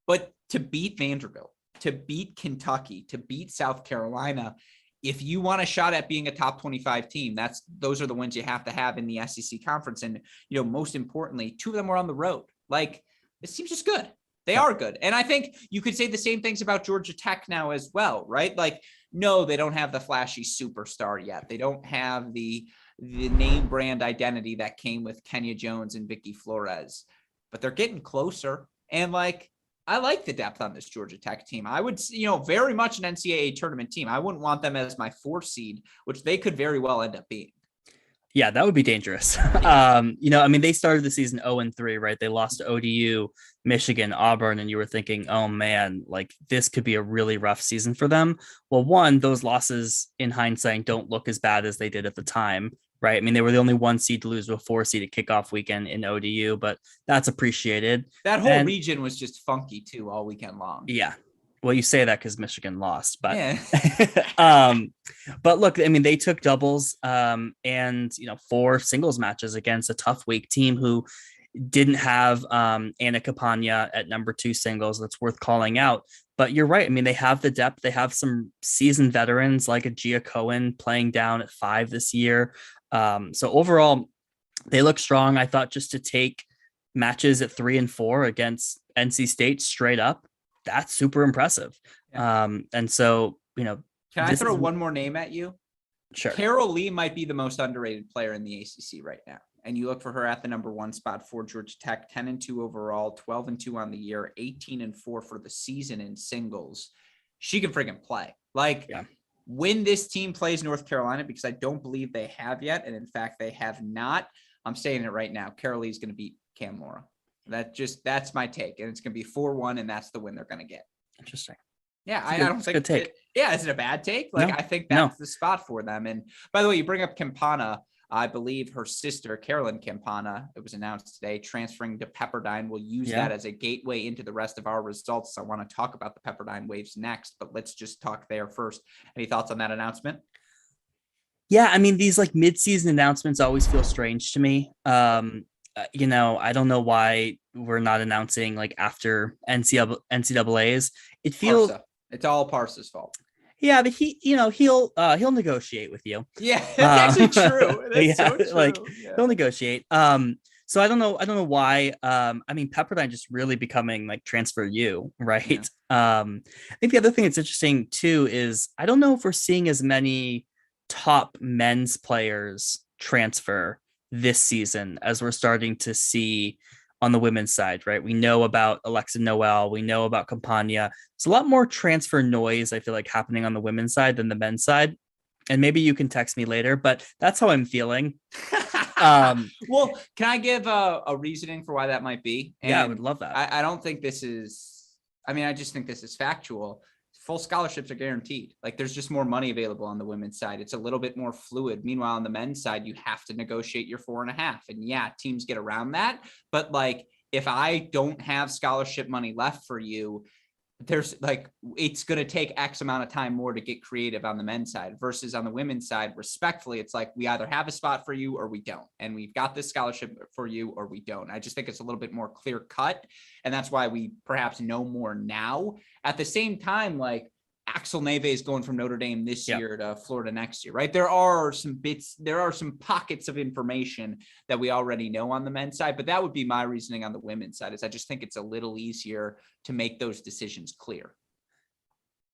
But to beat Vanderbilt, to beat Kentucky, to beat South Carolina, if you want a shot at being a top 25 team, those are the wins you have to have in the SEC conference. And, most importantly, 2 of them were on the road. This team's just good. They are good. And I think you could say the same things about Georgia Tech now as well, right? No, they don't have the flashy superstar yet. They don't have the name brand identity that came with Kenya Jones and Vicky Flores, but they're getting closer. And I like the depth on this Georgia Tech team. I would, very much an NCAA tournament team. I wouldn't want them as my 4 seed, which they could very well end up being. Yeah, that would be dangerous. They started the season 0-3, right? They lost to ODU, Michigan, Auburn, and you were thinking, oh man, this could be a really rough season for them. Well, one, those losses in hindsight don't look as bad as they did at the time, right? They were the only 1 seed to lose to a 4 seed at kickoff weekend in ODU, but that's appreciated. That whole region was just funky too all weekend long. Yeah. Well, you say that because Michigan lost, but yeah. But look, they took doubles and 4 singles matches against a tough Wake team who didn't have Anna Capania at number 2 singles. That's worth calling out. But you're right. I mean, they have the depth. They have some seasoned veterans like a Gia Cohen playing down at 5 this year. So overall, they look strong. I thought just to take matches at 3 and 4 against NC State straight up, that's super impressive. And so, can I throw one more name at you? Sure. Carol Lee might be the most underrated player in the ACC right now. And you look for her at the number 1 spot for Georgia Tech, 10-2 overall, 12-2 on the year, 18-4 for the season in singles. She can freaking play. When this team plays North Carolina, because I don't believe they have yet, and in fact they have not, I'm saying it right now, Carol Lee is going to beat Cam Laura. That's my take. And it's going to be 4-1, and that's the win they're going to get. Interesting. Yeah, I don't think. Good take. Is it a bad take? No, I think that's the spot for them. And by the way, you bring up Campana. I believe her sister, Carolyn Campana, it was announced today, transferring to Pepperdine. We'll use that as a gateway into the rest of our results. I want to talk about the Pepperdine Waves next, but let's just talk there first. Any thoughts on that announcement? Yeah, I mean, these mid-season announcements always feel strange to me. I don't know why we're not announcing after NCAAs. It feels it's all Parsons' fault. Yeah, but he'll negotiate with you. Yeah, that's actually true. That's so true. He'll negotiate. So I don't know why. I mean, Pepperdine just really becoming transfer U, right? Yeah. I think the other thing that's interesting too is I don't know if we're seeing as many top men's players transfer this season as we're starting to see on the women's side, right? We know about Alexa Noel. We know about Campania. There's a lot more transfer noise, I feel like, happening on the women's side than the men's side. And maybe you can text me later, but that's how I'm feeling. Well, can I give a reasoning for why that might be? And yeah, I would love that. I don't think this is, I just think this is factual. Full scholarships are guaranteed. There's just more money available on the women's side. It's a little bit more fluid. Meanwhile, on the men's side, you have to negotiate your 4.5. And yeah, teams get around that. But if I don't have scholarship money left for you, there's it's going to take X amount of time more to get creative on the men's side versus on the women's side. Respectfully, it's we either have a spot for you or we don't. And we've got this scholarship for you or we don't. I just think it's a little bit more clear cut. And that's why we perhaps know more now. At the same time, Axel Neve is going from Notre Dame this year to Florida next year, right? There are some pockets of information that we already know on the men's side, but that would be my reasoning on the women's side is I just think it's a little easier to make those decisions clear.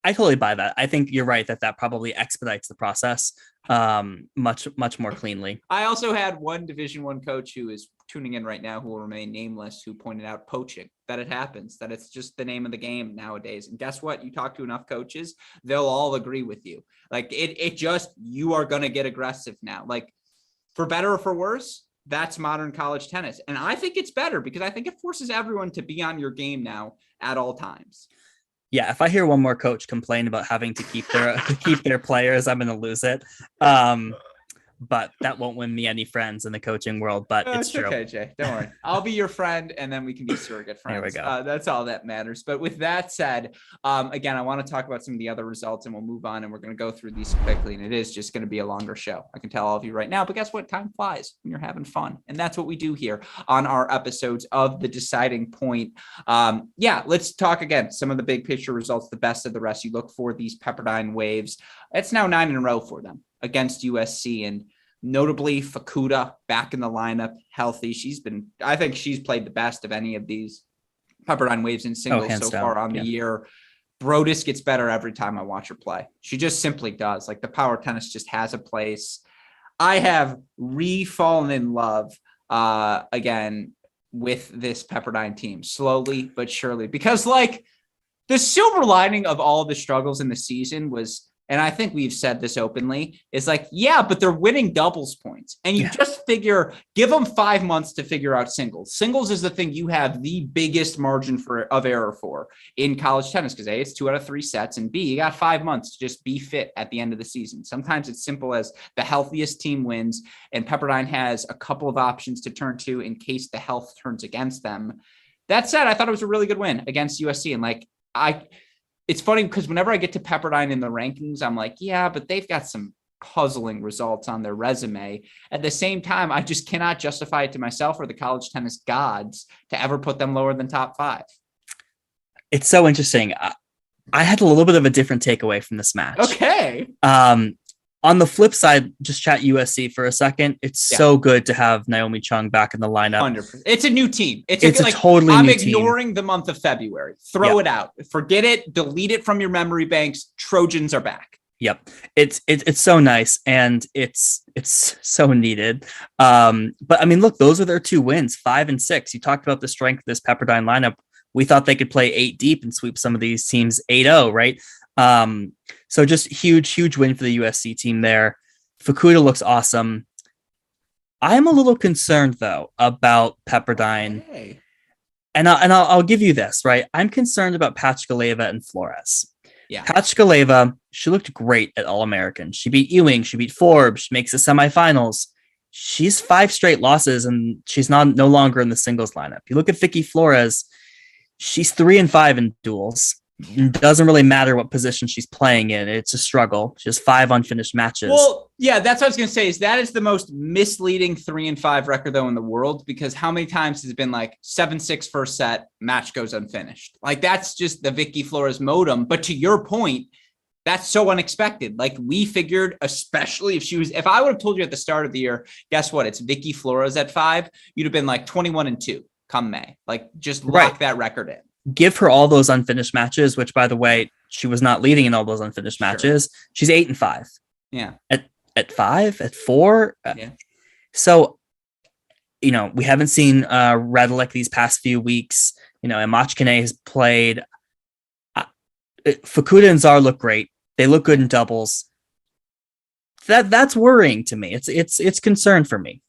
I totally buy that. I think you're right that probably expedites the process much more cleanly. I also had one Division I coach who is tuning in right now who will remain nameless, who pointed out poaching, that it happens, that it's just the name of the game nowadays. And guess what? You talk to enough coaches, they'll all agree with you. You are going to get aggressive now. For better or for worse, that's modern college tennis. And I think it's better because I think it forces everyone to be on your game now at all times. Yeah, if I hear one more coach complain about having to keep their players, I'm going to lose it. But that won't win me any friends in the coaching world. But it's true. Okay, Jay, don't worry. I'll be your friend, and then we can be surrogate friends. There we go. That's all that matters. But with that said, again, I want to talk about some of the other results, and we'll move on, and we're going to go through these quickly. And it is just going to be a longer show. I can tell all of you right now. But guess what? Time flies when you're having fun, and that's what we do here on our episodes of The Deciding Point. Let's talk again. Some of the big picture results, the best of the rest. You look for these Pepperdine Waves. It's now 9 in a row for them against USC, and notably Fukuda back in the lineup, healthy. I think she's played the best of any of these Pepperdine Waves in singles so far on the year. Brodus gets better every time I watch her play. She just simply does. The power tennis just has a place. I have fallen in love again with this Pepperdine team, slowly but surely, because the silver lining of all the struggles in the season was, and I think we've said this openly, is but they're winning doubles points. And you just figure, give them 5 months to figure out singles. Singles is the thing you have the biggest margin of error for in college tennis, because A, it's 2 out of 3 sets, and B, you got 5 months to just be fit at the end of the season. Sometimes it's simple as the healthiest team wins, and Pepperdine has a couple of options to turn to in case the health turns against them. That said, I thought it was a really good win against USC. And it's funny because whenever I get to Pepperdine in the rankings, I'm but they've got some puzzling results on their resume. At the same time, I just cannot justify it to myself or the college tennis gods to ever put them lower than top 5. It's so interesting. I had a little bit of a different takeaway from this match. Okay. On the flip side, just chat USC for a second. It's so good to have Naomi Chung back in the lineup. 100%. It's a new team. It's a totally I'm new ignoring the month of February. Throw it out. Forget it. Delete it from your memory banks. Trojans are back. Yep. It's so nice, and it's so needed. But I mean, look, those are their 2 wins, 5 and 6. You talked about the strength of this Pepperdine lineup. We thought they could play 8 deep and sweep some of these teams 8-0, right? So just huge win for the USC team there. Fukuda looks awesome. I'm a little concerned though about Pepperdine. Hey. And I'll give you this, right? I'm concerned about Pachkaleva and Flores. Yeah. Pachkaleva, she looked great at All-American. She beat Ewing, she beat Forbes, she makes the semifinals. She's 5 straight losses and she's no longer in the singles lineup. You look at Vicky Flores, she's 3-5 in duels. It doesn't really matter what position she's playing in. It's a struggle. She has 5 unfinished matches. Well, yeah, that's what I was going to say is that is the most misleading 3-5 record though in the world, because how many times has it been like 7-6 first set, match goes unfinished? Like that's just the Vicky Flores modem. But to your point, that's so unexpected. Like we figured, especially if I would have told you at the start of the year, guess what? It's Vicky Flores at 5. You'd have been like 21-2 come May. Like just lock that record in. Give her all those unfinished matches, which by the way, she was not leading in all those unfinished matches. She's 8-5. Yeah. At 5, at 4. Yeah. So, we haven't seen Radulek these past few weeks. Imachkine has played. Fukuda and Czar look great. They look good in doubles. That's worrying to me. It's concern for me.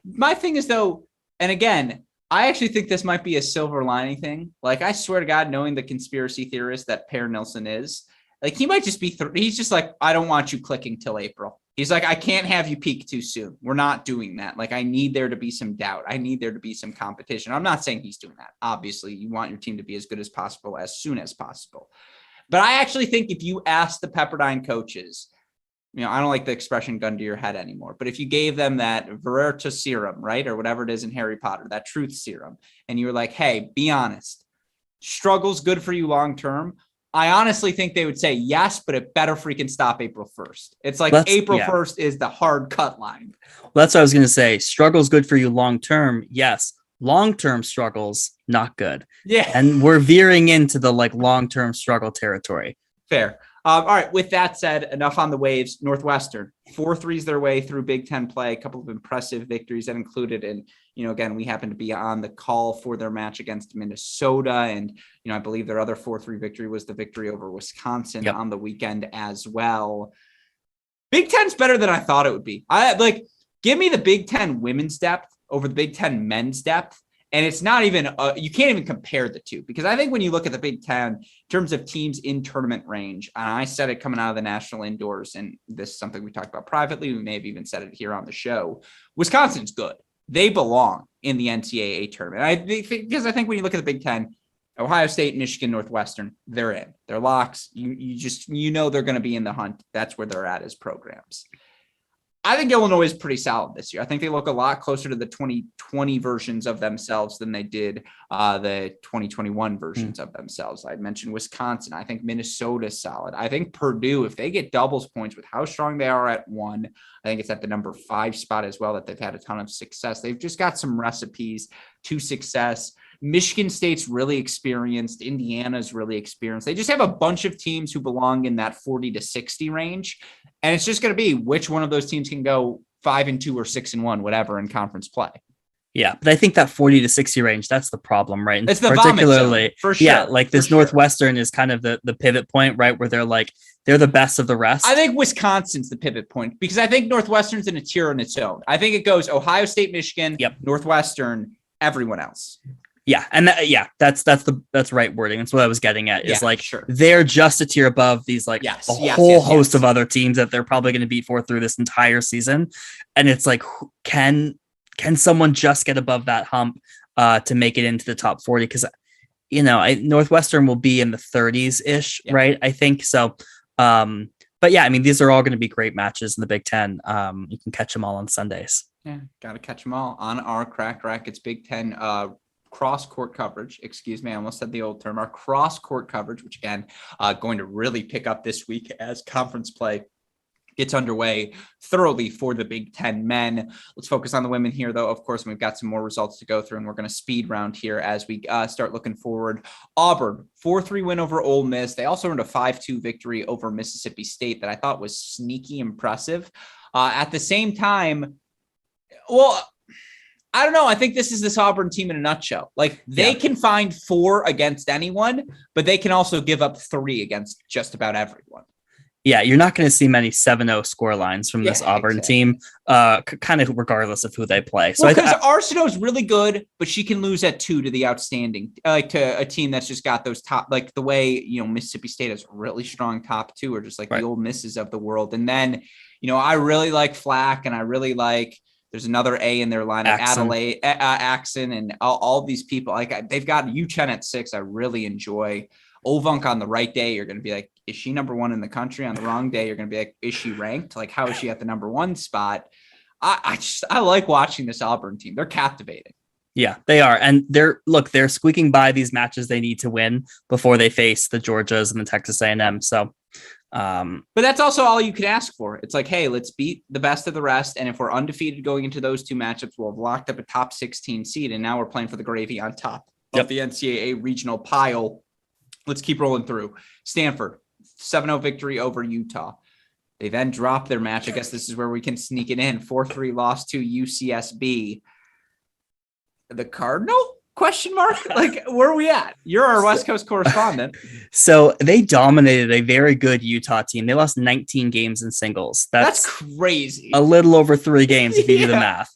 My thing is though, and again, I actually think this might be a silver lining thing. Like, I swear to God, knowing the conspiracy theorist that Per Nilsson is, like, he might just be, he's just like, I don't want you clicking till April. He's like, I can't have you peak too soon. We're not doing that. Like, I need there to be some doubt. I need there to be some competition. I'm not saying he's doing that. Obviously, you want your team to be as good as possible as soon as possible. But I actually think if you ask the Pepperdine coaches, I don't like the expression gun to your head anymore, but if you gave them that Verita serum, right? Or whatever it is in Harry Potter, that truth serum, and you were like, hey, be honest, struggle's good for you long-term. I honestly think they would say yes, but it better freaking stop April 1st. It's like April 1st is the hard cut line. Well, that's what I was going to say. Struggle's good for you long-term. Yes. Long-term struggles, not good. Yeah. And we're veering into the long-term struggle territory. Fair. All right. With that said, enough on the waves. Northwestern 4-3s their way through Big Ten play. A couple of impressive victories that included, and again, we happen to be on the call for their match against Minnesota, and I believe their other 4-3 victory was the victory over Wisconsin on the weekend as well. Big Ten's better than I thought it would be. Give me the Big Ten women's depth over the Big Ten men's depth. And it's not even, you can't even compare the two, because I think when you look at the Big Ten in terms of teams in tournament range, and I said it coming out of the national indoors, and this is something we talked about privately, we may have even said it here on the show, Wisconsin's good. They belong in the NCAA tournament. Because I think when you look at the Big Ten, Ohio State, Michigan, Northwestern, they're in. They're locks. You know they're going to be in the hunt. That's where they're at as programs. I think Illinois is pretty solid this year. I think they look a lot closer to the 2020 versions of themselves than they did the 2021 versions of themselves. I mentioned Wisconsin. I think Minnesota's solid. I think Purdue, if they get doubles points with how strong they are at 1, I think it's at the number 5 spot as well that they've had a ton of success. They've just got some recipes to success. Michigan State's really experienced. Indiana's really experienced. They just have a bunch of teams who belong in that 40 to 60 range. And it's just going to be which one of those teams can go 5-2 or 6-1, whatever, in conference play. Yeah, but I think that 40 to 60 range, that's the problem, right? And it's the particularly zone, for sure. Yeah, this Northwestern is kind of the pivot point, right? Where they're the best of the rest. I think Wisconsin's the pivot point, because I think Northwestern's in a tier on its own. I think it goes Ohio State, Michigan, Northwestern, everyone else. Yeah, and that's right wording. That's what I was getting at. Is sure. They're just a tier above these whole host of other teams that they're probably going to beat through this entire season, and it's like, can someone just get above that hump to make it into the top 40? Because Northwestern will be in the 30s ish, right? I think so. But yeah, I mean, these are all going to be great matches in the Big Ten. You can catch them all on Sundays. Yeah, got to catch them all on our Cracked Racquets Big Ten cross-court coverage, excuse me, I almost said the old term, our cross-court coverage, which again, going to really pick up this week as conference play gets underway thoroughly for the Big Ten men. Let's focus on the women here, though. Of course, we've got some more results to go through, and we're going to speed round here as we start looking forward. Auburn, 4-3 win over Ole Miss. They also earned a 5-2 victory over Mississippi State that I thought was sneaky impressive. At the same time, well, I don't know. I think this is this Auburn team in a nutshell. Like, they can find 4 against anyone, but they can also give up 3 against just about everyone. Yeah, you're not going to see many 7-0 score lines from this Auburn team, kind of regardless of who they play. So because Arsenault is really good, but she can lose at 2 to the outstanding, like to a team that's just got those top, like the way, Mississippi State has really strong top 2, or just like the Ole Misses of the world. And then, I really like Flack, and I really like, there's another A in their lineup, Adelaide, Axon, and all these people. Like, they've got Chen at 6. I really enjoy. Ovunk on the right day, you're going to be like, is she number 1 in the country? On the wrong day, you're going to be like, is she ranked? Like, how is she at the number 1 spot? I like watching this Auburn team. They're captivating. Yeah, they are. And they're squeaking by these matches they need to win before they face the Georgias and the Texas A&M. So, but that's also all you can ask for. It's like, hey, let's beat the best of the rest. And if we're undefeated going into those 2 matchups, we'll have locked up a top 16 seed. And now we're playing for the gravy on top of the NCAA regional pile. Let's keep rolling through. Stanford, 7-0 victory over Utah. They then dropped their match. I guess this is where we can sneak it in. 4-3 loss to UCSB. The Cardinal? Question mark? Like, where are we at? You're our West Coast correspondent. So they dominated a very good Utah team. They lost 19 games in singles. That's crazy. A little over 3 games if you do the math.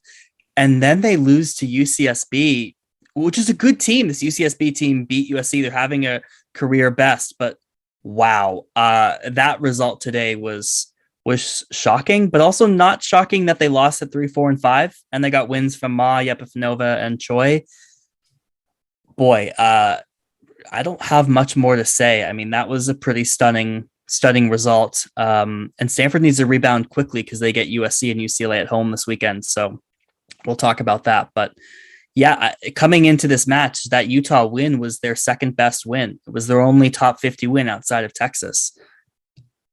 And then they lose to UCSB, which is a good team. This UCSB team beat USC. They're having a career best, but wow, that result today was shocking, but also not shocking that they lost at 3, 4, and 5, and they got wins from Ma, Yepifanova, and Choi. Boy, I don't have much more to say. I mean, that was a pretty stunning result. And Stanford needs to rebound quickly because they get USC and UCLA at home this weekend. So we'll talk about that, but yeah, coming into this match, that Utah win was their second best win. It was their only top 50 win outside of Texas.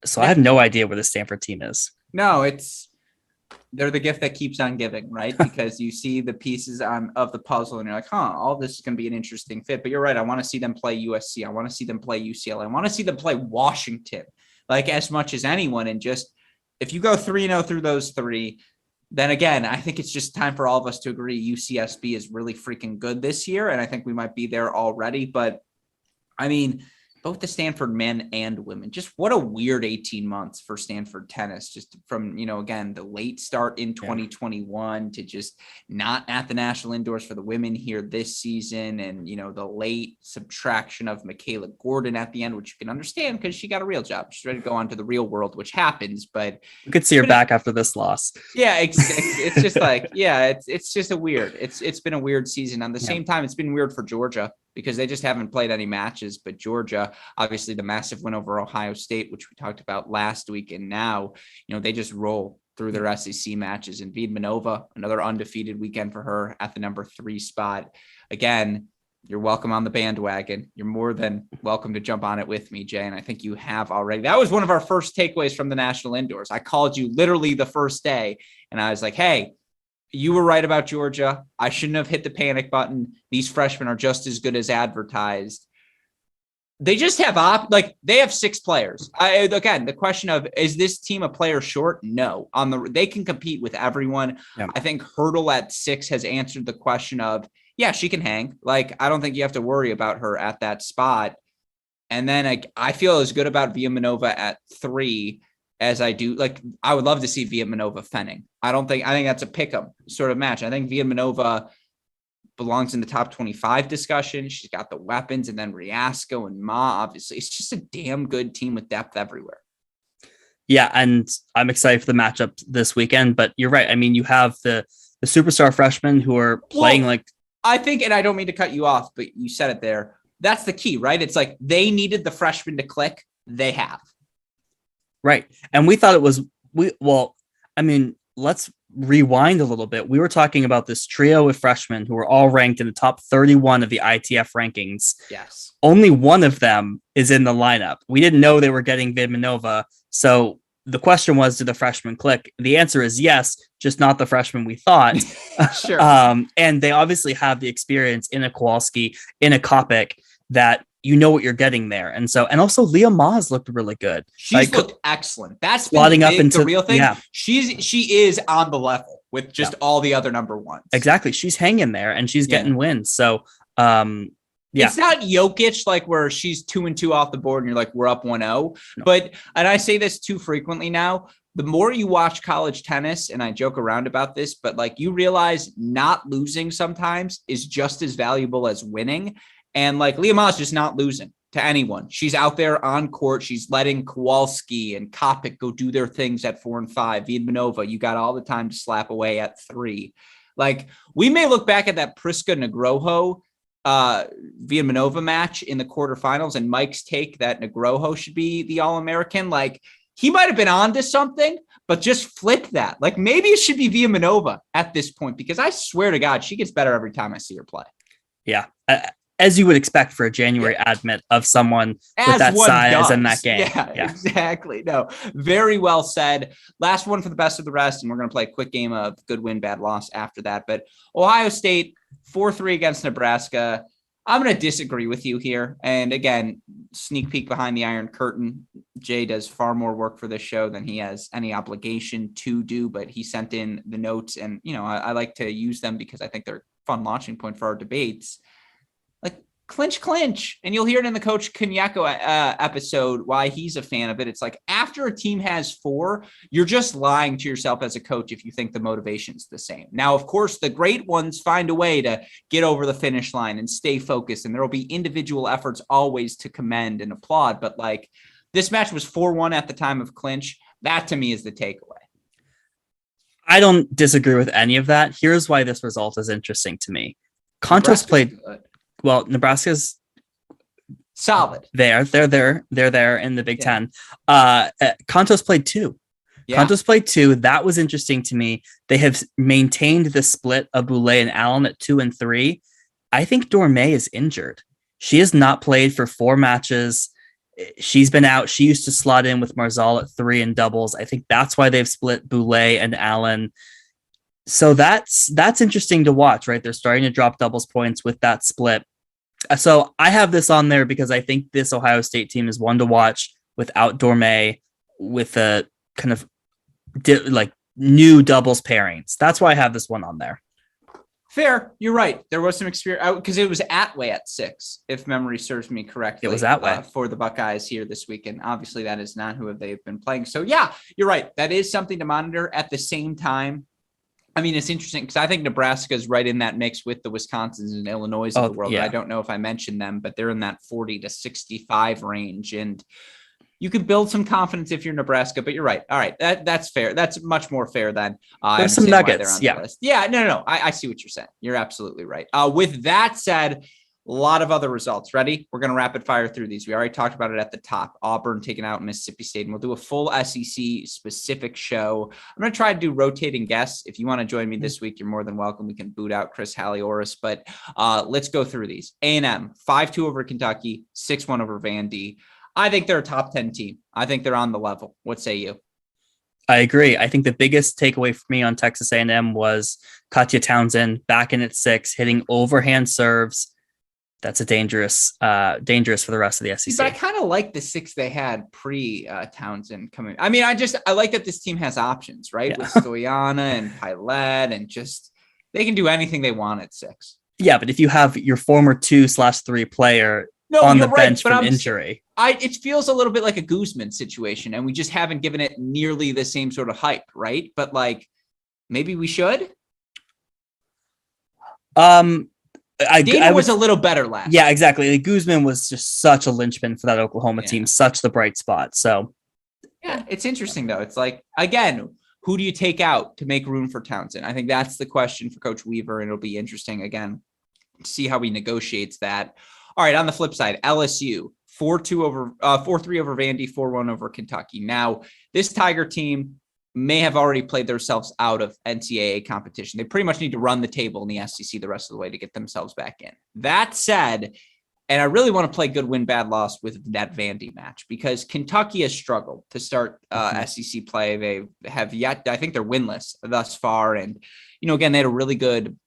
So I have no idea where the Stanford team is. No, they're the gift that keeps on giving, right? Because you see the pieces of the puzzle and you're like, all this is going to be an interesting fit. But you're right. I want to see them play USC. I want to see them play UCLA. I want to see them play Washington, like as much as anyone. And just, if you go 3-0 through those 3, then again, I think it's just time for all of us to agree UCSB is really freaking good this year. And I think we might be there already. But I mean, both the Stanford men and women, just what a weird 18 months for Stanford tennis, just from, again, the late start in 2021 to just not at the national indoors for the women here this season. And, the late subtraction of Michaela Gordon at the end, which you can understand because she got a real job. She's ready to go on to the real world, which happens, but we could see her back after this loss. Yeah. It's just like, it's just it's been a weird season. On the same time, it's been weird for Georgia, because they just haven't played any matches. But Georgia, obviously the massive win over Ohio State, which we talked about last week. And now, they just roll through their SEC matches. And Viedmanova, another undefeated weekend for her at the number 3 spot. Again, you're welcome on the bandwagon. You're more than welcome to jump on it with me, Jay. And I think you have already. That was one of our first takeaways from the national indoors. I called you literally the first day and I was like, hey, you were right about Georgia. I shouldn't have hit the panic button. These freshmen are just as good as advertised. They just have they have 6 players. Again, the question of, is this team a player short? No. They can compete with everyone. Yeah. I think Hurdle at 6 has answered the question of, yeah, she can hang. Like, I don't think you have to worry about her at that spot. And then I feel as good about Viedmanova at 3 as I do. Like, I would love to see Viedmanova Fenning. I think that's a pick'em sort of match. I think Viedmanova belongs in the top 25 discussion. She's got the weapons, and then Riasco and Ma, obviously. It's just a damn good team with depth everywhere. Yeah, and I'm excited for the matchup this weekend, but you're right. I mean, you have the superstar freshmen who are playing I think, and I don't mean to cut you off, but you said it there. That's the key, right? It's like they needed the freshmen to click. They have. Right. And we thought it was, let's rewind a little bit, we were talking about this trio of freshmen who were all ranked in the top 31 of the ITF rankings. Yes. Only one of them is in the lineup. We didn't know they were getting Vidmanova. So the question was, did the freshman click? The answer is yes, just not the freshman we thought. Sure. And they obviously have the experience in a Kowalski, in a Kopic, that you know what you're getting there. And also Leah Maas looked really good. She's looked excellent. That's slotting up into the real thing. Yeah. She is on the level with just all the other number ones. Exactly. She's hanging there and she's getting wins. So it's not Jokic like where she's 2-2 off the board and you're like, we're up 1-0. No. But, and I say this too frequently now, the more you watch college tennis, and I joke around about this, but like you realize not losing sometimes is just as valuable as winning. And like Leah Ma's just not losing to anyone. She's out there on court. She's letting Kowalski and Kopic go do their things at 4 and 5. Vidmanova, you got all the time to slap away at 3. Like we may look back at that Priska Negroho Vidmanova match in the quarterfinals and Mike's take that Negroho should be the All-American. Like he might have been on to something, but just flip that. Like maybe it should be Vidmanova at this point, because I swear to God, she gets better every time I see her play. Yeah. As you would expect for a January admit of someone with that size and that game. Yeah, exactly. No, very well said. Last one for the best of the rest. And we're going to play a quick game of good win, bad loss after that. But Ohio State 4-3 against Nebraska. I'm going to disagree with you here. And again, sneak peek behind the Iron Curtain. Jay does far more work for this show than he has any obligation to do, but he sent in the notes and, you know, I like to use them because I think they're a fun launching point for our debates. Like clinch. And you'll hear it in the Coach Kanyeko episode, why he's a fan of it. It's like after a team has 4, you're just lying to yourself as a coach if you think the motivation's the same. Now, of course, the great ones find a way to get over the finish line and stay focused. And there will be individual efforts always to commend and applaud. But like this match was 4-1 at the time of clinch. That to me is the takeaway. I don't disagree with any of that. Here's why this result is interesting to me. Kontos played good. Well, Nebraska's solid. They're there in the Big Ten. Kontos played 2. Yeah. Kontos played 2. That was interesting to me. They have maintained the split of Boulay and Allen at 2 and 3. I think Dormé is injured. She has not played for 4 matches. She's been out. She used to slot in with Marzal at 3 in doubles. I think that's why they've split Boulay and Allen. So that's interesting to watch, right? They're starting to drop doubles points with that split. So I have this on there because I think this Ohio State team is one to watch without Dormé, with a kind of like new doubles pairings. That's why I have this one on there. Fair. You're right. There was some experience because it was Atway at 6, if memory serves me correctly. It was Atway for the Buckeyes here this weekend. Obviously, that is not who they've been playing. So yeah, you're right. That is something to monitor. At the same time, I mean, it's interesting because I think Nebraska is right in that mix with the Wisconsins and Illinois of the world. Yeah. I don't know if I mentioned them, but they're in that 40 to 65 range. And you could build some confidence if you're Nebraska, but you're right. All right. That's fair. That's much more fair than there's some nuggets. Yeah. Yeah. No. I see what you're saying. You're absolutely right. With that said, a lot of other results. Ready? We're going to rapid fire through these. We already talked about it at the top. Auburn taking out Mississippi State, and we'll do a full SEC specific show. I'm going to try to do rotating guests. If you want to join me this week, you're more than welcome. We can boot out Chris Halioris, but let's go through these. A&M 5-2 over Kentucky, 6-1 over Vandy. I think they're a top 10 team. I think they're on the level. What say you? I agree. I think the biggest takeaway for me on Texas A&M was Katya Townsend back in at 6, hitting overhand serves. That's a dangerous for the rest of the SEC. But I kind of like the 6 they had pre Townsend coming. I mean, I like that this team has options, right? Yeah. With Stoyana and Pilette, and just they can do anything they want at 6. Yeah, but if you have your former 2/3 player on the bench from injury, it feels a little bit like a Guzman situation, and we just haven't given it nearly the same sort of hype, right? But like, maybe we should. Dana was a little better last. Yeah, exactly. Like, Guzman was just such a linchpin for that Oklahoma team, such the bright spot. So, yeah, it's interesting though. It's like, again, who do you take out to make room for Townsend? I think that's the question for Coach Weaver, and it'll be interesting again to see how he negotiates that. All right, on the flip side, LSU 4-3 over Vandy, 4-1 over Kentucky. Now, this Tiger team, may have already played themselves out of NCAA competition. They pretty much need to run the table in the SEC the rest of the way to get themselves back in. That said, and I really want to play good win, bad loss with that Vandy match because Kentucky has struggled to start SEC play. They have yet, I think they're winless thus far. And, again, they had a really good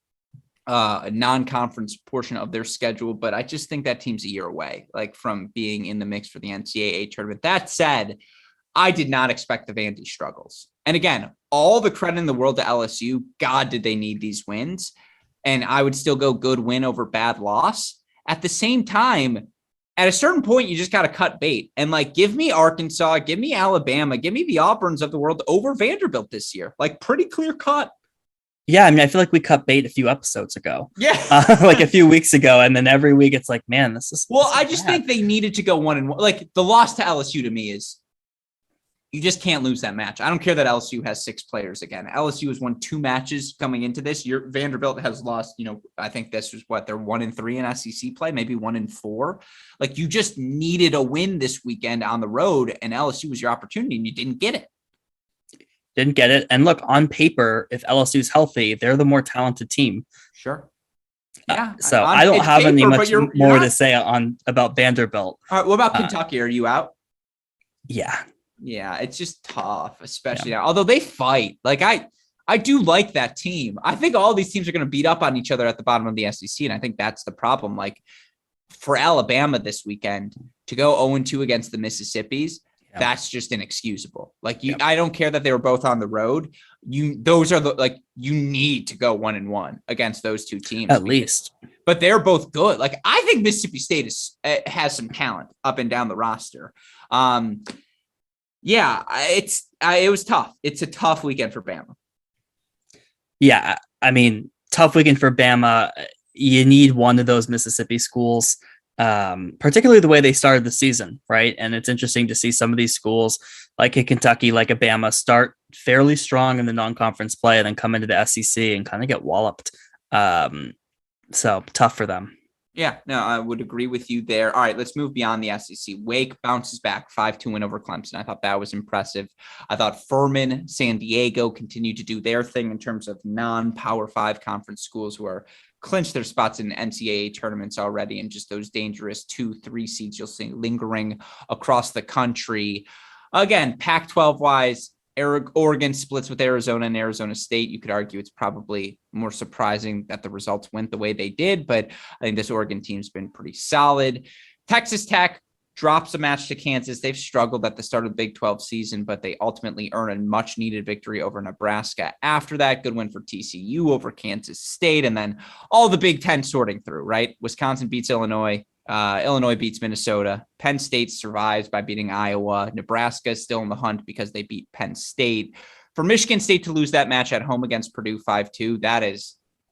non-conference portion of their schedule, but I just think that team's a year away, like from being in the mix for the NCAA tournament. That said, I did not expect the Vandy struggles. And again, all the credit in the world to LSU. God, did they need these wins? And I would still go good win over bad loss. At the same time, at a certain point, you just got to cut bait and give me Arkansas, give me Alabama, give me the Auburns of the world over Vanderbilt this year. Pretty clear cut. Yeah, I mean, I feel like we cut bait a few episodes ago. Yeah. A few weeks ago. And then every week it's man, this is. Well, I just think they needed to go 1-1. The loss to LSU to me is you just can't lose that match. I don't care that LSU has 6 players again. LSU has won 2 matches coming into this. Vanderbilt has lost, I think this was they're 1-3 in SEC play, maybe 1-4. You just needed a win this weekend on the road, and LSU was your opportunity, and you didn't get it. Didn't get it. And look, on paper, if LSU's healthy, they're the more talented team. Sure. Yeah. So I don't have any much more to say about Vanderbilt. All right. What about Kentucky? Are you out? Yeah. Yeah. It's just tough, especially now. Although they fight. I do like that team. I think all these teams are going to beat up on each other at the bottom of the SEC. And I think that's the problem. For Alabama this weekend to go 0-2 against the Mississippis, that's just inexcusable. I don't care that they were both on the road. Those are you need to go 1-1 against those two teams at least. But they're both good. I think Mississippi State has some talent up and down the roster. It was tough. It's a tough weekend for Bama. Yeah, I mean, tough weekend for Bama. You need one of those Mississippi schools. Particularly the way they started the season, right? And it's interesting to see some of these schools like a Kentucky, like a Bama start fairly strong in the non-conference play and then come into the SEC and kind of get walloped. So tough for them. Yeah, no, I would agree with you there. All right, let's move beyond the SEC. Wake bounces back 5-2 win over Clemson. I thought that was impressive. I thought Furman, San Diego continued to do their thing in terms of non-Power 5 conference schools who are clinched their spots in NCAA tournaments already, and just those dangerous 2-3 seeds you'll see lingering across the country. Again, Pac-12 wise, Oregon splits with Arizona and Arizona State. You could argue it's probably more surprising that the results went the way they did, but I think this Oregon team's been pretty solid. Texas Tech drops a match to Kansas. They've struggled at the start of the Big 12 season, but they ultimately earn a much needed victory over Nebraska. After that, good win for TCU over Kansas State. And then all the Big 10 sorting through, right? Wisconsin beats Illinois. Illinois beats Minnesota. Penn State survives by beating Iowa. Nebraska is still in the hunt because they beat Penn State. For Michigan State to lose that match at home against Purdue 5-2,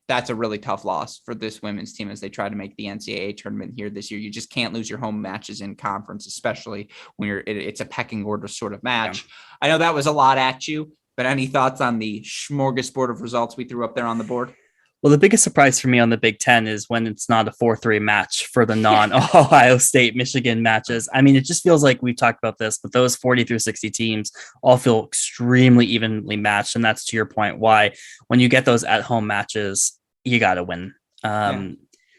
that's a really tough loss for this women's team as they try to make the NCAA tournament here this year. You just can't lose your home matches in conference, especially when it's a pecking order sort of match. Yeah. I know that was a lot at you, but any thoughts on the smorgasbord of results we threw up there on the board? Well, the biggest surprise for me on the Big Ten is when it's not a 4-3 match for the non-Ohio State, Michigan matches. I mean, it just feels like we've talked about this, but those 40 through 60 teams all feel extremely evenly matched. And that's to your point, why when you get those at-home matches, you got to win.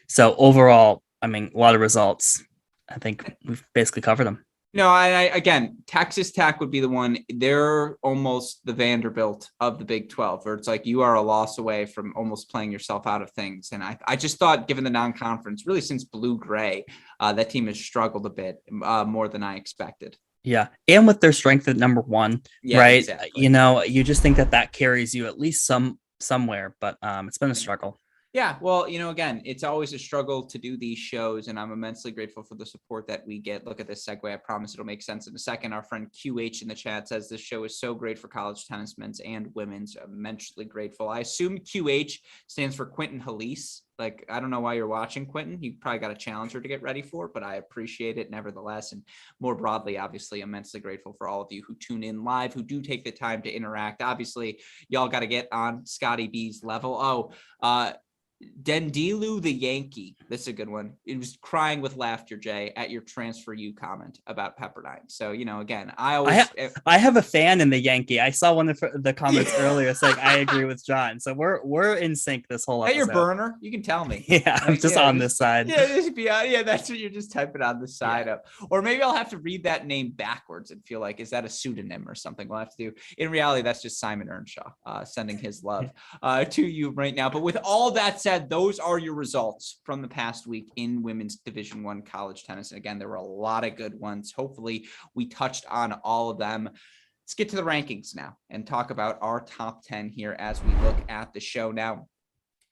So overall, I mean, a lot of results. I think we've basically covered them. No, again, Texas Tech would be the one. They're almost the Vanderbilt of the Big 12, where it's you are a loss away from almost playing yourself out of things. And I just thought, given the non-conference, really since blue-gray, that team has struggled a bit more than I expected. Yeah, and with their strength at number one, right? Exactly. You just think that carries you at least somewhere, but it's been a struggle. Yeah, well, again, it's always a struggle to do these shows, and I'm immensely grateful for the support that we get. Look at this segue. I promise it'll make sense in a second. Our friend QH in the chat says this show is so great for college tennis, men's and women's. I'm immensely grateful. I assume QH stands for Quentin Halise. I don't know why you're watching, Quentin. You probably got a challenger to get ready for, but I appreciate it nevertheless. And more broadly, obviously, immensely grateful for all of you who tune in live, who do take the time to interact. Obviously, y'all got to get on Scotty B's level. Dendilu the Yankee. This is a good one. It was crying with laughter, Jay, at your transfer you comment about Pepperdine. So, again, I have a fan in the Yankee. I saw one of the comments earlier saying I agree with John. So we're in sync this whole episode. Your burner, you can tell me. Yeah, I'm just on this side. Yeah, that's what you're just typing on the side of. Or maybe I'll have to read that name backwards and feel like, is that a pseudonym or something? We'll have to do. In reality, that's just Simon Earnshaw sending his love to you right now. But with all that said, those are your results from the past week in women's Division I college tennis. And again, there were a lot of good ones. Hopefully we touched on all of them. Let's get to the rankings now and talk about our top 10 here as we look at the show. Now,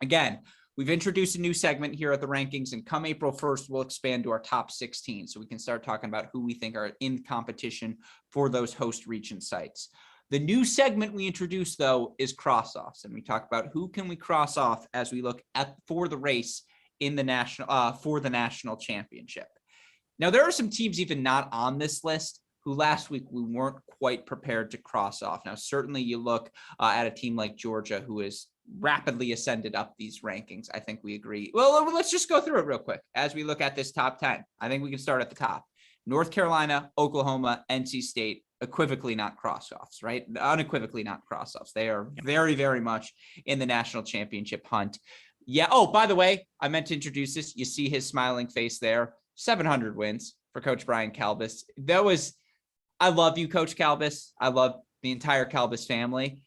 again, we've introduced a new segment here at the rankings, and come April 1st, we'll expand to our top 16. So we can start talking about who we think are in competition for those host region sites. The new segment we introduced, though, is cross-offs, and we talk about who can we cross off as we look at for the race in the national championship. Now, there are some teams even not on this list who last week we weren't quite prepared to cross off. Now, certainly you look at a team like Georgia, who is rapidly ascended up these rankings. I think we agree. Well, let's just go through it real quick as we look at this top 10. I think we can start at the top. North Carolina, Oklahoma, NC State, equivocally not cross-offs, right? Unequivocally not cross-offs. They are very, very much in the national championship hunt. Yeah. Oh, by the way, I meant to introduce this. You see his smiling face there. 700 wins for Coach Brian Kalbas. I love you, Coach Kalbas. I love the entire Kalbas family.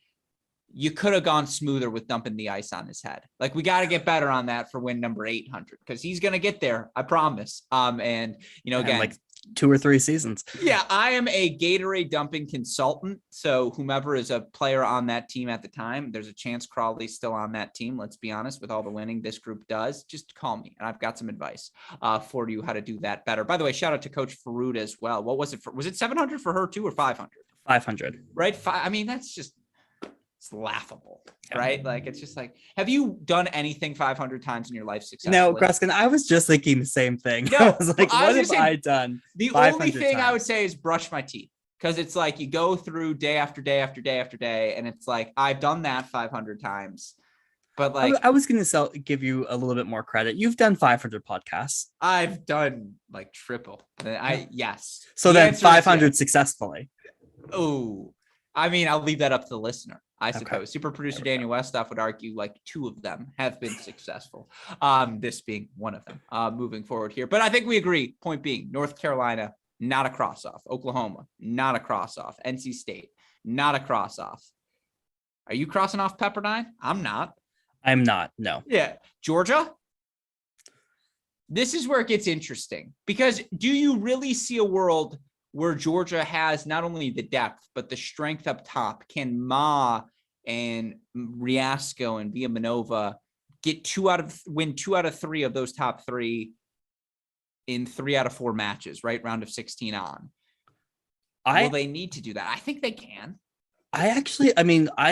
You could have gone smoother with dumping the ice on his head. Like, we got to get better on that for win number 800, because he's going to get there. I promise. Again, like 2 or 3 seasons. Yeah, I am a Gatorade dumping consultant. So whomever is a player on that team at the time, there's a chance Crawley's still on that team. Let's be honest, with all the winning this group does, just call me and I've got some advice for you how to do that better. By the way, shout out to Coach Farud as well. What was it was it 700 for her too, or 500? 500. Right. I mean, that's just, it's laughable, right? Like, it's just like, have you done anything 500 times in your life successfully? No, Gruskin, I was just thinking the same thing. No, I was like, what have I done? The only thing I would say is brush my teeth, because it's like you go through day after day after day after day, and it's like, I've done that 500 times. But like, I was going to give you a little bit more credit. You've done 500 podcasts. I've done like triple. Yes. So then 500 successfully. Oh, I mean, I'll leave that up to the listener, I suppose. Okay. Super producer Daniel Westhoff would argue like 2 of them have been successful. This being one of them moving forward here. But I think we agree. Point being, North Carolina, not a cross-off. Oklahoma, not a cross-off. NC State, not a cross-off. Are you crossing off Pepperdine? I'm not. I'm not. No. Yeah. Georgia? This is where it gets interesting, because do you really see a world where Georgia has not only the depth, but the strength up top? Can Ma and Riasco and Villamanova win 2 out of 3 of those top 3 in 3 out of 4 matches, right? Round of 16 on. Will they need to do that? I think they can. I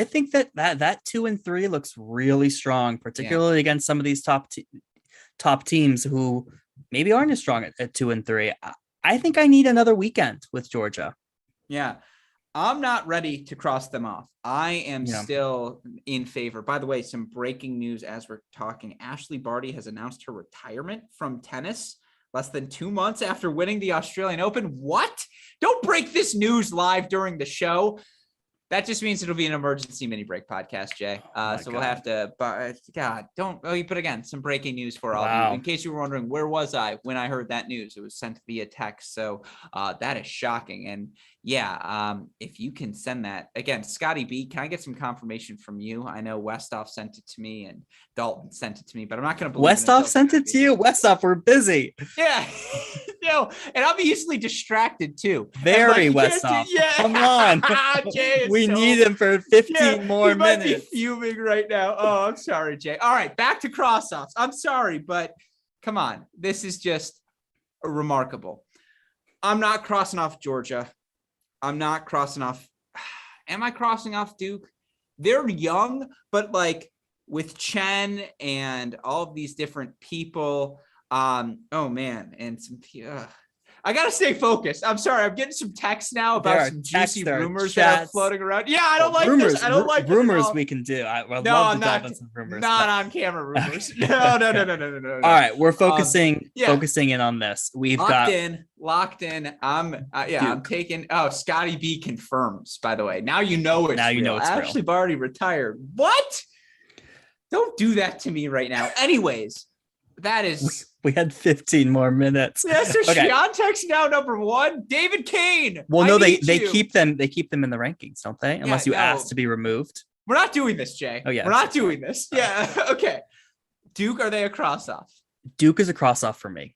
think that 2 and 3 looks really strong, particularly against some of these top teams who maybe aren't as strong at 2 and 3. I think I need another weekend with Georgia. Yeah. I'm not ready to cross them off. I am still in favor. By the way, some breaking news as we're talking. Ashley Barty has announced her retirement from tennis less than 2 months after winning the Australian Open. What? Don't break this news live during the show. That just means it'll be an emergency mini break podcast, Jay. So we'll have to, but again, some breaking news for all of you. In case you were wondering, where was I when I heard that news? It was sent via text. So that is shocking. And if you can send that again, Scotty B, can I get some confirmation from you? I know Westhoff sent it to me and Dalton sent it to me, but I'm not going to believe Westhoff sent it to you. Westhoff, we're busy. Yeah. And I'm easily distracted too. Very Westhoff. Yeah. Come on. We need him for 15 more minutes. Might be fuming right now. Oh, I'm sorry, Jay. All right, back to cross-offs. I'm sorry, but come on. This is just remarkable. I'm not crossing off Georgia. I'm not crossing off. Am I crossing off Duke? They're young, but like with Chen and all of these different people. Oh man, and some. I gotta stay focused. I'm sorry. I'm getting some texts now about some juicy rumors that are floating around. Yeah, I don't like rumors, this. I don't like rumors. We can do. I would love to dive on some rumors. Not on camera rumors. No. All right, we're focusing in on this. We've locked in. I'm taking. Oh, Scotty B confirms. By the way, now you know it's real. Ashley Barty retired. What? Don't do that to me right now. Anyways, that is. We had 15 more minutes. Yes, so Shiontek's now number 1. David Kane. Well, no, they keep them. They keep them in the rankings, don't they? Unless you ask to be removed. We're not doing this, Jay. Oh yeah, we're not doing this. Yeah. Okay. Duke, are they a cross off? Duke is a cross off for me.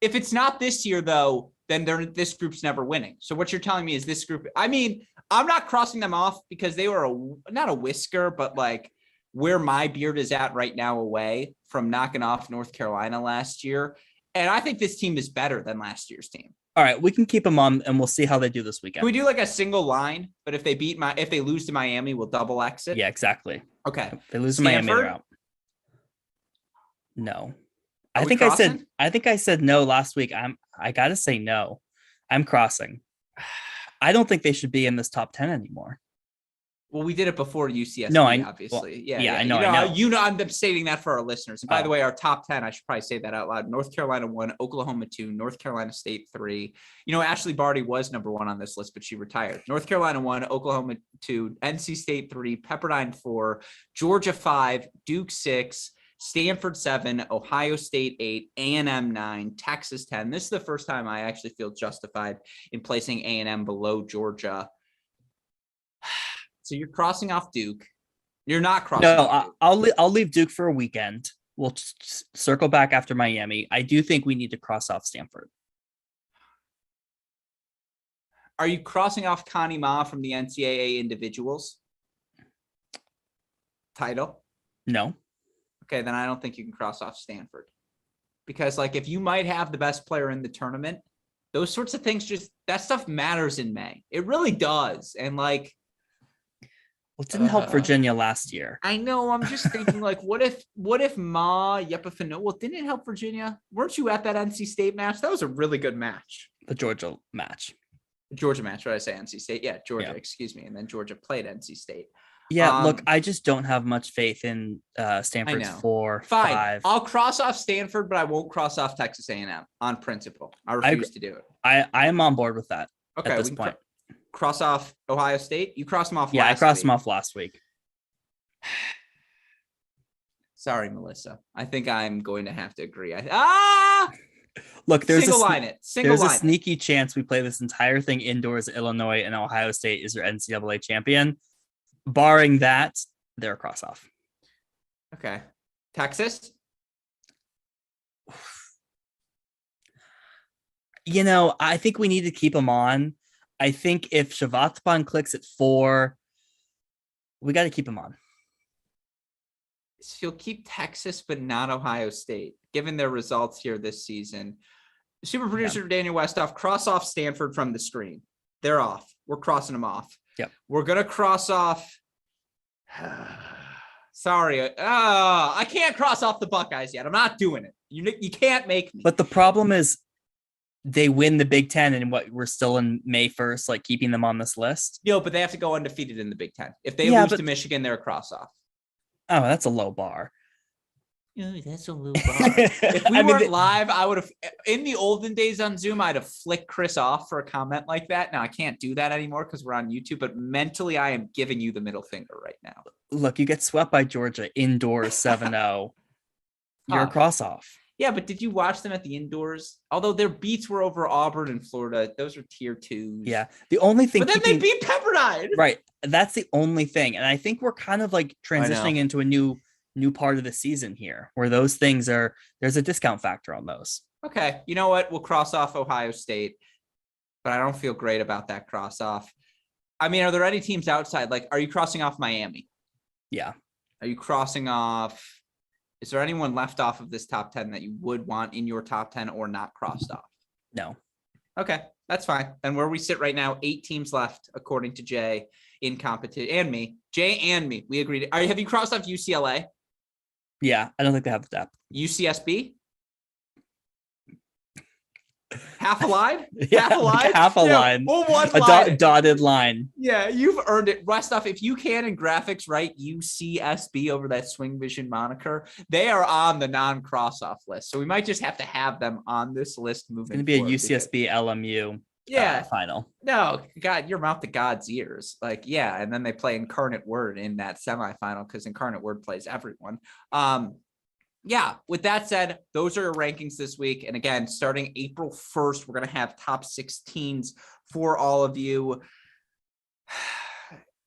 If it's not this year, though, then this group's never winning. So what you're telling me is this group. I mean, I'm not crossing them off because they were not a whisker, but like. Where my beard is at right now away from knocking off North Carolina last year. And I think this team is better than last year's team. All right, we can keep them on and we'll see how they do this weekend. Can we do like a single line? But if they lose to Miami, we'll double exit. Yeah, exactly. Okay. If they lose to Miami, they're out. No. I think I said no last week. I gotta say no. I'm crossing. I don't think they should be in this top 10 anymore. Well, we did it before UCSB, obviously. Well, I know. I'm stating that for our listeners. And by the way, our top 10, I should probably say that out loud. North Carolina 1, Oklahoma 2, North Carolina State 3. Ashley Barty was number 1 on this list, but she retired. North Carolina 1, Oklahoma 2, NC State 3, Pepperdine 4, Georgia 5, Duke 6, Stanford 7, Ohio State 8, A&M 9, Texas 10. This is the first time I actually feel justified in placing A&M below Georgia. So you're crossing off Duke. You're not crossing. No, I'll leave Duke for a weekend. We'll circle back after Miami. I do think we need to cross off Stanford. Are you crossing off Connie Ma from the NCAA individuals title? No. Okay, then I don't think you can cross off Stanford. Because like if you might have the best player in the tournament, those sorts of things that stuff matters in May. It really does. And like well, it didn't help Virginia last year. I know. I'm just thinking, like, what if Yepifano? Well, didn't it help Virginia? Weren't you at that NC State match? That was a really good match. The Georgia match. What did I say? NC State? Yeah, Georgia. Yeah. Excuse me. And then Georgia played NC State. Yeah. Look, I just don't have much faith in Stanford's 4, 5. I'll cross off Stanford, but I won't cross off Texas A&M on principle. I refuse to do it. I am on board with that. Okay. At this point. Cross off Ohio State. You crossed them off. Yeah, I crossed them off last week. Sorry, Melissa. I think I'm going to have to agree. Look, there's a sneaky chance we play this entire thing indoors. Illinois and Ohio State is your NCAA champion. Barring that, they're a cross off. Okay, Texas. I think we need to keep them on. I think if Shavatpan clicks at 4, we got to keep him on. So you'll keep Texas, but not Ohio State, given their results here this season. Super producer Daniel Westoff, cross off Stanford from the screen. They're off. We're crossing them off. Yep. We're going to cross off. Sorry. I can't cross off the Buckeyes yet. I'm not doing it. You can't make me. But the problem is, they win the Big Ten and we're still in May 1st, like keeping them on this list. But they have to go undefeated in the Big Ten. If they lose to Michigan, they're a cross off. Oh, that's a low bar. That's a low bar. If we weren't live, I would have, in the olden days on Zoom, I'd have flicked Chris off for a comment like that. Now I can't do that anymore because we're on YouTube, but mentally I am giving you the middle finger right now. Look, you get swept by Georgia indoors 7-0. You're a cross off. Yeah, but did you watch them at the indoors? Although their beats were over Auburn and Florida, those are tier 2s. Yeah, the only thing. But then they beat Pepperdine. Right, that's the only thing, and I think we're kind of like transitioning into a new part of the season here, where those things there's a discount factor on those. Okay, you know what? We'll cross off Ohio State, but I don't feel great about that cross off. I mean, are there any teams outside? Like, are you crossing off Miami? Yeah. Are you crossing off? Is there anyone left off of this top 10 that you would want in your top 10 or not crossed off? No. Okay, that's fine. And where we sit right now, 8 teams left, according to Jay, in competition, and me. Jay and me, we agreed. Have you crossed off UCLA? Yeah, I don't think they have the depth. UCSB? Half a line? Yeah, Half a line? like half a line. Well, one A line. dotted line. Yeah, you've earned it. Westoff, if you can in graphics write UCSB over that SwingVision moniker, they are on the non-cross-off list. So we might just have to have them on this list moving It's going to be a forward UCSB LMU final. No, God, your mouth to God's ears. Like, yeah, and then they play Incarnate Word in that semifinal because Incarnate Word plays everyone. Yeah, with that said, those are your rankings this week. And again, starting April 1st, we're going to have top 16s for all of you.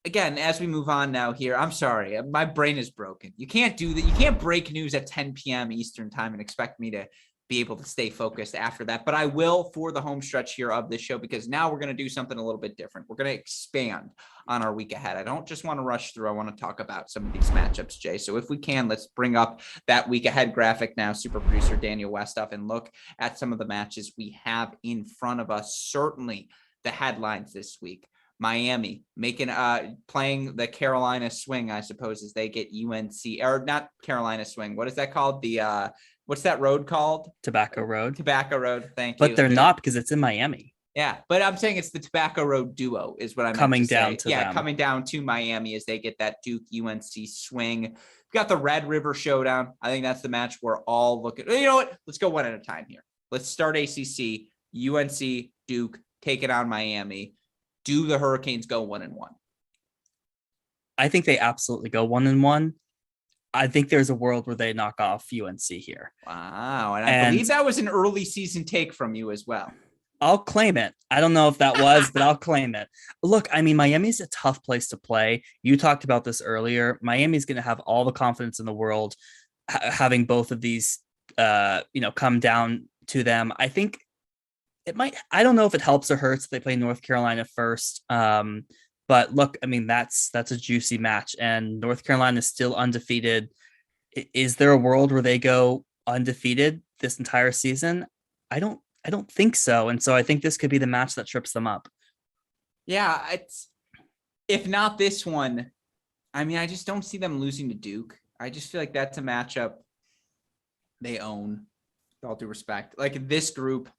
Again, as we move on now here, I'm sorry, my brain is broken. You can't do that. You can't break news at 10 p.m. Eastern time and expect me to be able to stay focused after that. But I will for the home stretch here of this show, because now we're going to do something a little bit different. We're going to expand on our week ahead. I don't just want to rush through. I want to talk about some of these matchups, Jay. So if we can, let's bring up that week ahead graphic now, super producer Daniel Westoff, and look at some of the matches we have in front of us. Certainly the headlines this week. Miami playing the Carolina Swing, I suppose, as they get UNC, or not Carolina Swing. What is that called? What's that road called? Tobacco Road. Tobacco Road. Thank you. But they're not, because it's in Miami. Yeah, but I'm saying it's the Tobacco Road duo is what I'm coming down to them. Coming down to Miami as they get that Duke UNC swing. We've got the Red River Showdown. I think that's the match we're all looking. You know what? Let's go one at a time here. Let's start ACC. UNC, Duke, take it on Miami. Do the Hurricanes go 1-1? I think they absolutely go 1-1. I think there's a world where they knock off UNC here. Wow. And I believe that was an early season take from you as well. I'll claim it. I don't know if that was, but I'll claim it. Look, I mean, Miami's a tough place to play. You talked about this earlier. Miami's going to have all the confidence in the world having both of these, come down to them. I think it might, I don't know if it helps or hurts if they play North Carolina first. But look, I mean, that's a juicy match, and North Carolina is still undefeated. Is there a world where they go undefeated this entire season? I don't think so. And so I think this could be the match that trips them up. Yeah, if not this one, I mean, I just don't see them losing to Duke. I just feel like that's a matchup they own, with all due respect. Like this group,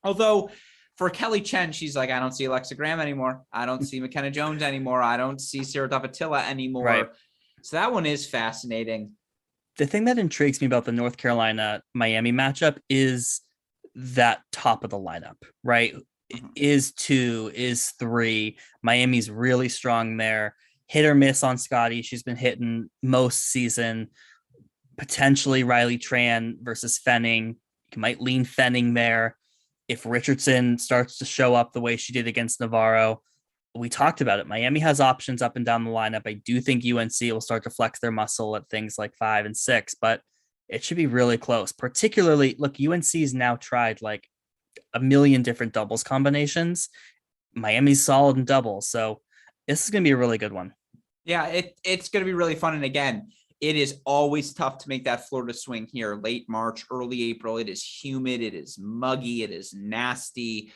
although for Kelly Chen, she's like, I don't see Alexa Graham anymore. I don't see McKenna Jones anymore. I don't see Sarah Davatilla anymore. Right. So that one is fascinating. The thing that intrigues me about the North Carolina Miami matchup is that top of the lineup, right? Is 2, is 3. Miami's really strong there. Hit or miss on Scotty. She's been hitting most season. Potentially Riley Tran versus Fenning. You might lean Fenning there. If Richardson starts to show up the way she did against Navarro, we talked about it. Miami has options up and down the lineup. I do think UNC will start to flex their muscle at things like 5 and 6, but it should be really close. Particularly, look, UNC's now tried like a million different doubles combinations. Miami's solid in doubles, so this is going to be a really good one. Yeah, it's going to be really fun. And again, it is always tough to make that Florida swing here. Late March, early April. It is humid. It is muggy. It is nasty.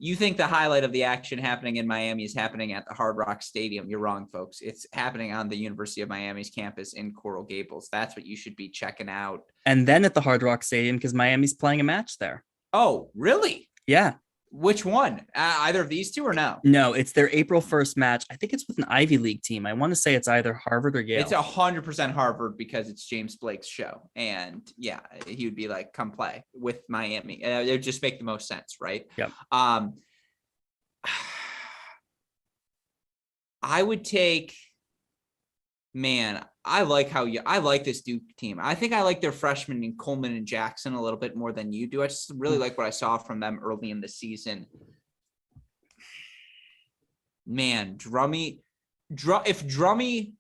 You think the highlight of the action happening in Miami is happening at the Hard Rock Stadium. You're wrong, folks. It's happening on the University of Miami's campus in Coral Gables. That's what you should be checking out. And then at the Hard Rock Stadium, because Miami's playing a match there. Oh, really? Yeah. Which one? Either of these two or no? No, it's their April 1st match. I think it's with an Ivy League team. I want to say it's either Harvard or Yale. It's 100% Harvard because it's James Blake's show. And yeah, he would be like, come play with Miami. It would just make the most sense, right? Yep. I would take, man, I like this Duke team. I think I like their freshmen in Coleman and Jackson a little bit more than you do. I just really like what I saw from them early in the season. Man, if Drummy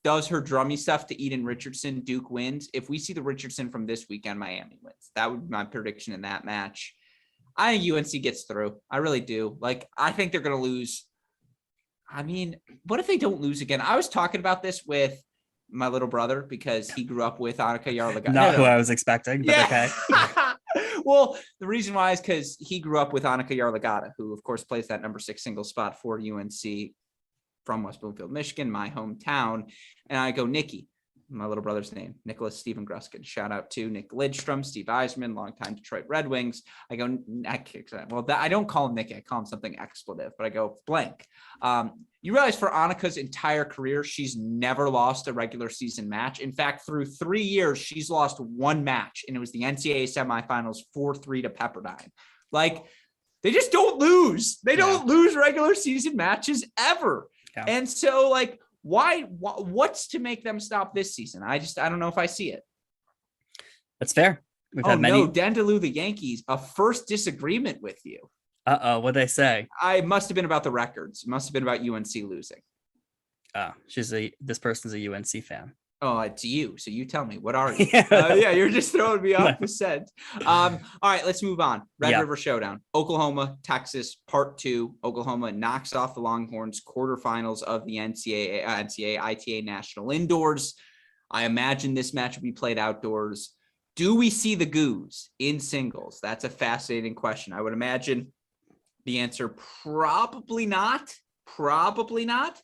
does her Drummy stuff to Eden Richardson, Duke wins. If we see the Richardson from this weekend, Miami wins. That would be my prediction in that match. I think UNC gets through. I really do. Like, I think they're going to lose. I mean, what if they don't lose again? I was talking about this with my little brother because he grew up with Annika Yarlagadda. Not who I was expecting, but okay. Well, the reason why is because he grew up with Annika Yarlagadda, who, of course, plays that number 6 single spot for UNC from West Bloomfield, Michigan, my hometown. And I go, Nikki, my little brother's name, Nicholas Steven Gruskin. Shout out to Nick Lidstrom, Steve Eisman, longtime Detroit Red Wings. I go, I don't call him Nicky. I call him something expletive, but I go blank. You realize for Annika's entire career, she's never lost a regular season match. In fact, through 3 years, she's lost one match, and it was the NCAA semifinals 4-3 to Pepperdine. Like, they just don't lose. They don't lose regular season matches ever. Yeah. And so, like, what's to make them stop this season? I don't know if I see it. That's fair. We've had many. No, Dandaloo, the Yankees, a first disagreement with you. What'd they say? I must have been about the records. It must have been about UNC losing. Oh, this person's a UNC fan. Oh, it's you. So you tell me, what are you? Yeah, you're just throwing me off the scent. All right, let's move on. Red River Showdown. Oklahoma, Texas, part 2. Oklahoma knocks off the Longhorns quarterfinals of the NCAA ITA National Indoors. I imagine this match will be played outdoors. Do we see the Goos in singles? That's a fascinating question. I would imagine the answer probably not. Probably not.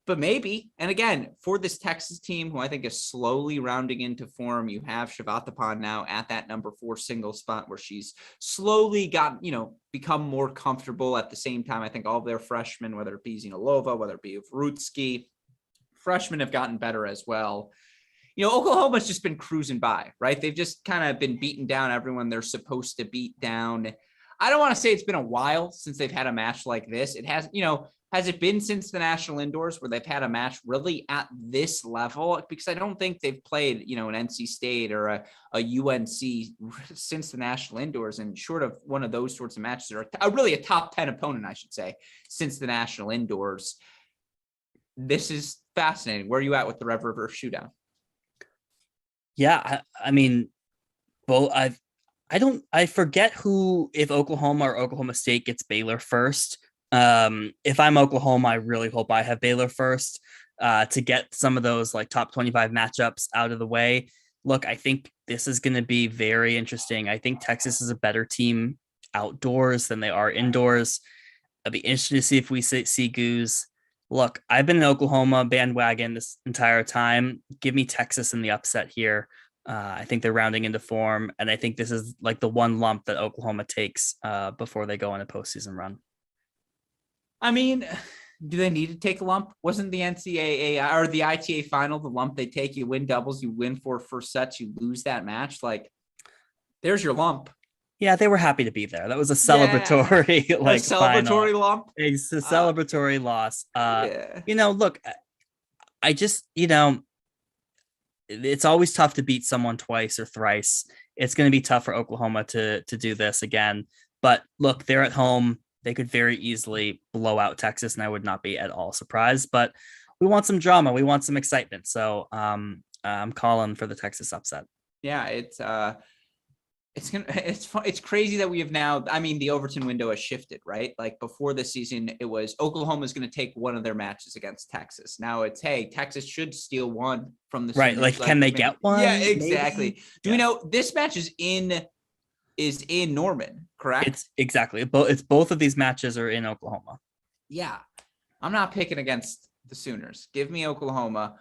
But maybe. And again, for this Texas team, who I think is slowly rounding into form, you have Shivatapan now at that number 4 single spot where she's slowly become more comfortable. At the same time, I think all of their freshmen, whether it be Zinalova, whether it be Vrutski, freshmen have gotten better as well. Oklahoma's just been cruising by, right? They've just kind of been beating down everyone they're supposed to beat down. I don't want to say it's been a while since they've had a match like this. It has, has it been since the National Indoors where they've had a match really at this level? Because I don't think they've played, an NC State or a UNC since the National Indoors, and short of one of those sorts of matches, or really a top 10 opponent, I should say, since the National Indoors. This is fascinating. Where are you at with the Red River Showdown? Yeah, I mean, both. I forget if Oklahoma or Oklahoma State gets Baylor first. If I'm Oklahoma, I really hope I have Baylor first to get some of those like top 25 matchups out of the way. Look, I think this is going to be very interesting. I think Texas is a better team outdoors than they are indoors. I'll be interested to see if we see Goose. Look, I've been an Oklahoma bandwagon this entire time. Give me Texas in the upset here. I think they're rounding into form, and I think this is like the one lump that Oklahoma takes before they go on a postseason run. I mean, do they need to take a lump? Wasn't the NCAA or the ITA final the lump they take? You win doubles, you win 4 first sets, you lose that match. Like, there's your lump. Yeah, they were happy to be there. That was a celebratory, a celebratory final. Lump. It's a celebratory loss. Look, I just, it's always tough to beat someone twice or thrice. It's going to be tough for Oklahoma to do this again. But look, they're at home. They could very easily blow out Texas, and I would not be at all surprised. But we want some drama. We want some excitement. So I'm calling for the Texas upset. Yeah, it's crazy that we have now. I mean, the Overton window has shifted, right? Like before this season, it was Oklahoma's going to take one of their matches against Texas. Now it's, hey, Texas should steal one from the right. Like, can they get one? Yeah, exactly. Maybe? Do we know this match is in Norman, correct? It's exactly. It's both of these matches are in Oklahoma. Yeah, I'm not picking against the Sooners. Give me Oklahoma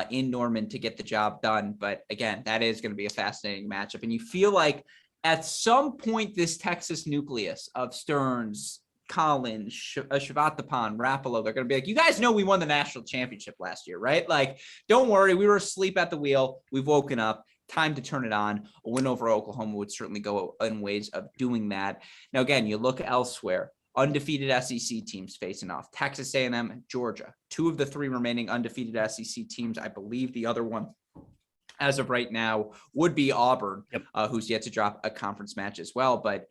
in Norman to get the job done. But again, that is going to be a fascinating matchup, and you feel like at some point, this Texas nucleus of Stearns, Collins, Shivatapan, Rapaloe, they're going to be like, you guys know we won the national championship last year, right? Like, don't worry. We were asleep at the wheel. We've woken up. Time to turn it on. A win over Oklahoma would certainly go in ways of doing that. Now, again, you look elsewhere. Undefeated SEC teams facing off. Texas A&M and Georgia. 2 of the 3 remaining undefeated SEC teams. I believe the other one, as of right now, would be Auburn, who's yet to drop a conference match as well. But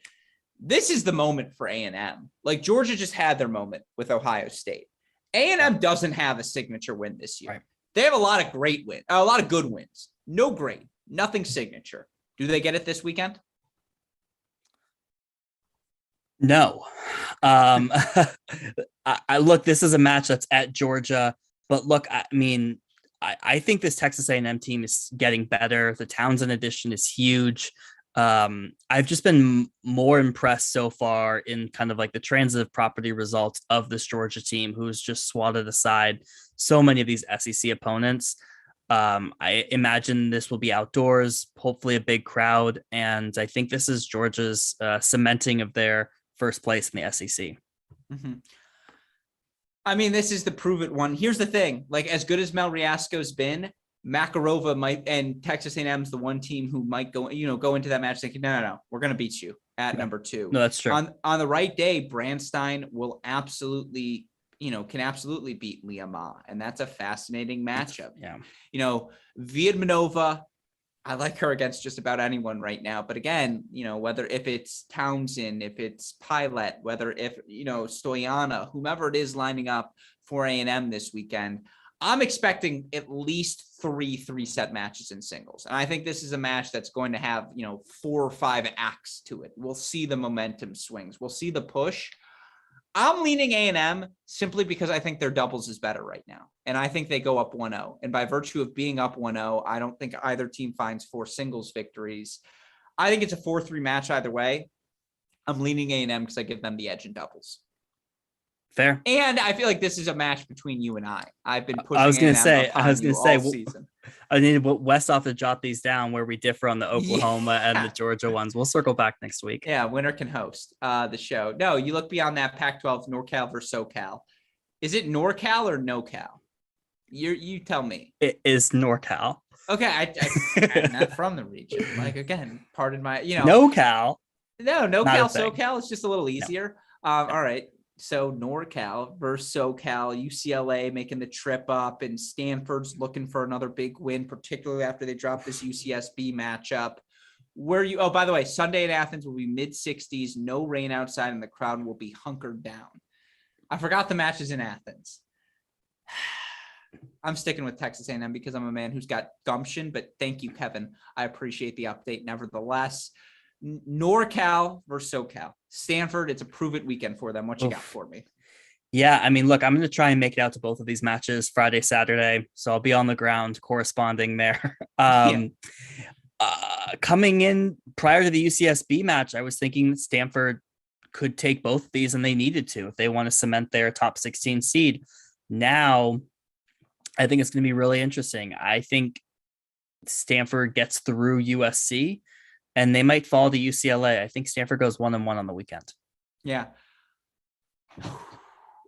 this is the moment for A&M. Like, Georgia just had their moment with Ohio State. A&M doesn't have a signature win this year. Right. They have a lot of great wins, a lot of good wins. No great, nothing signature. Do they get it this weekend? No. I look, this is a match that's at Georgia, but look, I mean, I think this Texas A&M team is getting better. The Townsend addition is huge. I've just been more impressed so far in kind of like the transitive property results of this Georgia team, who's just swatted aside so many of these SEC opponents. I imagine this will be outdoors, hopefully a big crowd, and I think this is Georgia's cementing of their first place in the SEC. Mm-hmm. I mean, this is the prove it one. Here's the thing: like, as good as Mel Riasco's been, Makarova might, and Texas A&M's the one team who might go into that match thinking, no, we're going to beat you at number 2. No, that's true. On the right day, Brandstein will absolutely, can absolutely beat Leah Ma, and that's a fascinating matchup. Yeah. Viedmanova, I like her against just about anyone right now. But again, whether if it's Townsend, if it's Pilot, if Stoyana, whomever it is lining up for A&M this weekend, I'm expecting at least 3-set matches in singles. And I think this is a match that's going to have, 4 or 5 acts to it. We'll see the momentum swings. We'll see the push. I'm leaning A&M simply because I think their doubles is better right now. And I think they go up 1-0. And by virtue of being up 1-0, I don't think either team finds 4 singles victories. I think it's a 4-3 match either way. I'm leaning A&M because I give them the edge in doubles. Fair. And I feel like this is a match between you and I. I've been pushing. I was going to say all season. I need Westhoff to jot these down where we differ on the Oklahoma and the Georgia ones. We'll circle back next week. Yeah, winner can host the show. No, you look beyond that. Pac-12, NorCal versus SoCal. Is it NorCal or NoCal? You tell me. It is NorCal. Okay, I'm not from the region. Like, again, pardon my, NoCal. No, NoCal, SoCal. It's just a little easier. No. All right. So NorCal versus SoCal, UCLA making the trip up, and Stanford's looking for another big win, particularly after they dropped this UCSB matchup. Oh, by the way, Sunday in Athens will be mid-60s, no rain outside, and the crowd will be hunkered down. I forgot the matches in Athens. I'm sticking with Texas A&M because I'm a man who's got gumption, but thank you, Kevin. I appreciate the update nevertheless. NorCal versus SoCal. Stanford, it's a prove it weekend for them. What you got for me? Yeah, I mean, look, I'm going to try and make it out to both of these matches Friday, Saturday. So I'll be on the ground corresponding there. Coming in prior to the UCSB match, I was thinking that Stanford could take both of these, and they needed to if they want to cement their top 16 seed. Now, I think it's going to be really interesting. I think Stanford gets through USC, and they might fall to UCLA. I think Stanford goes 1-1 on the weekend. Yeah.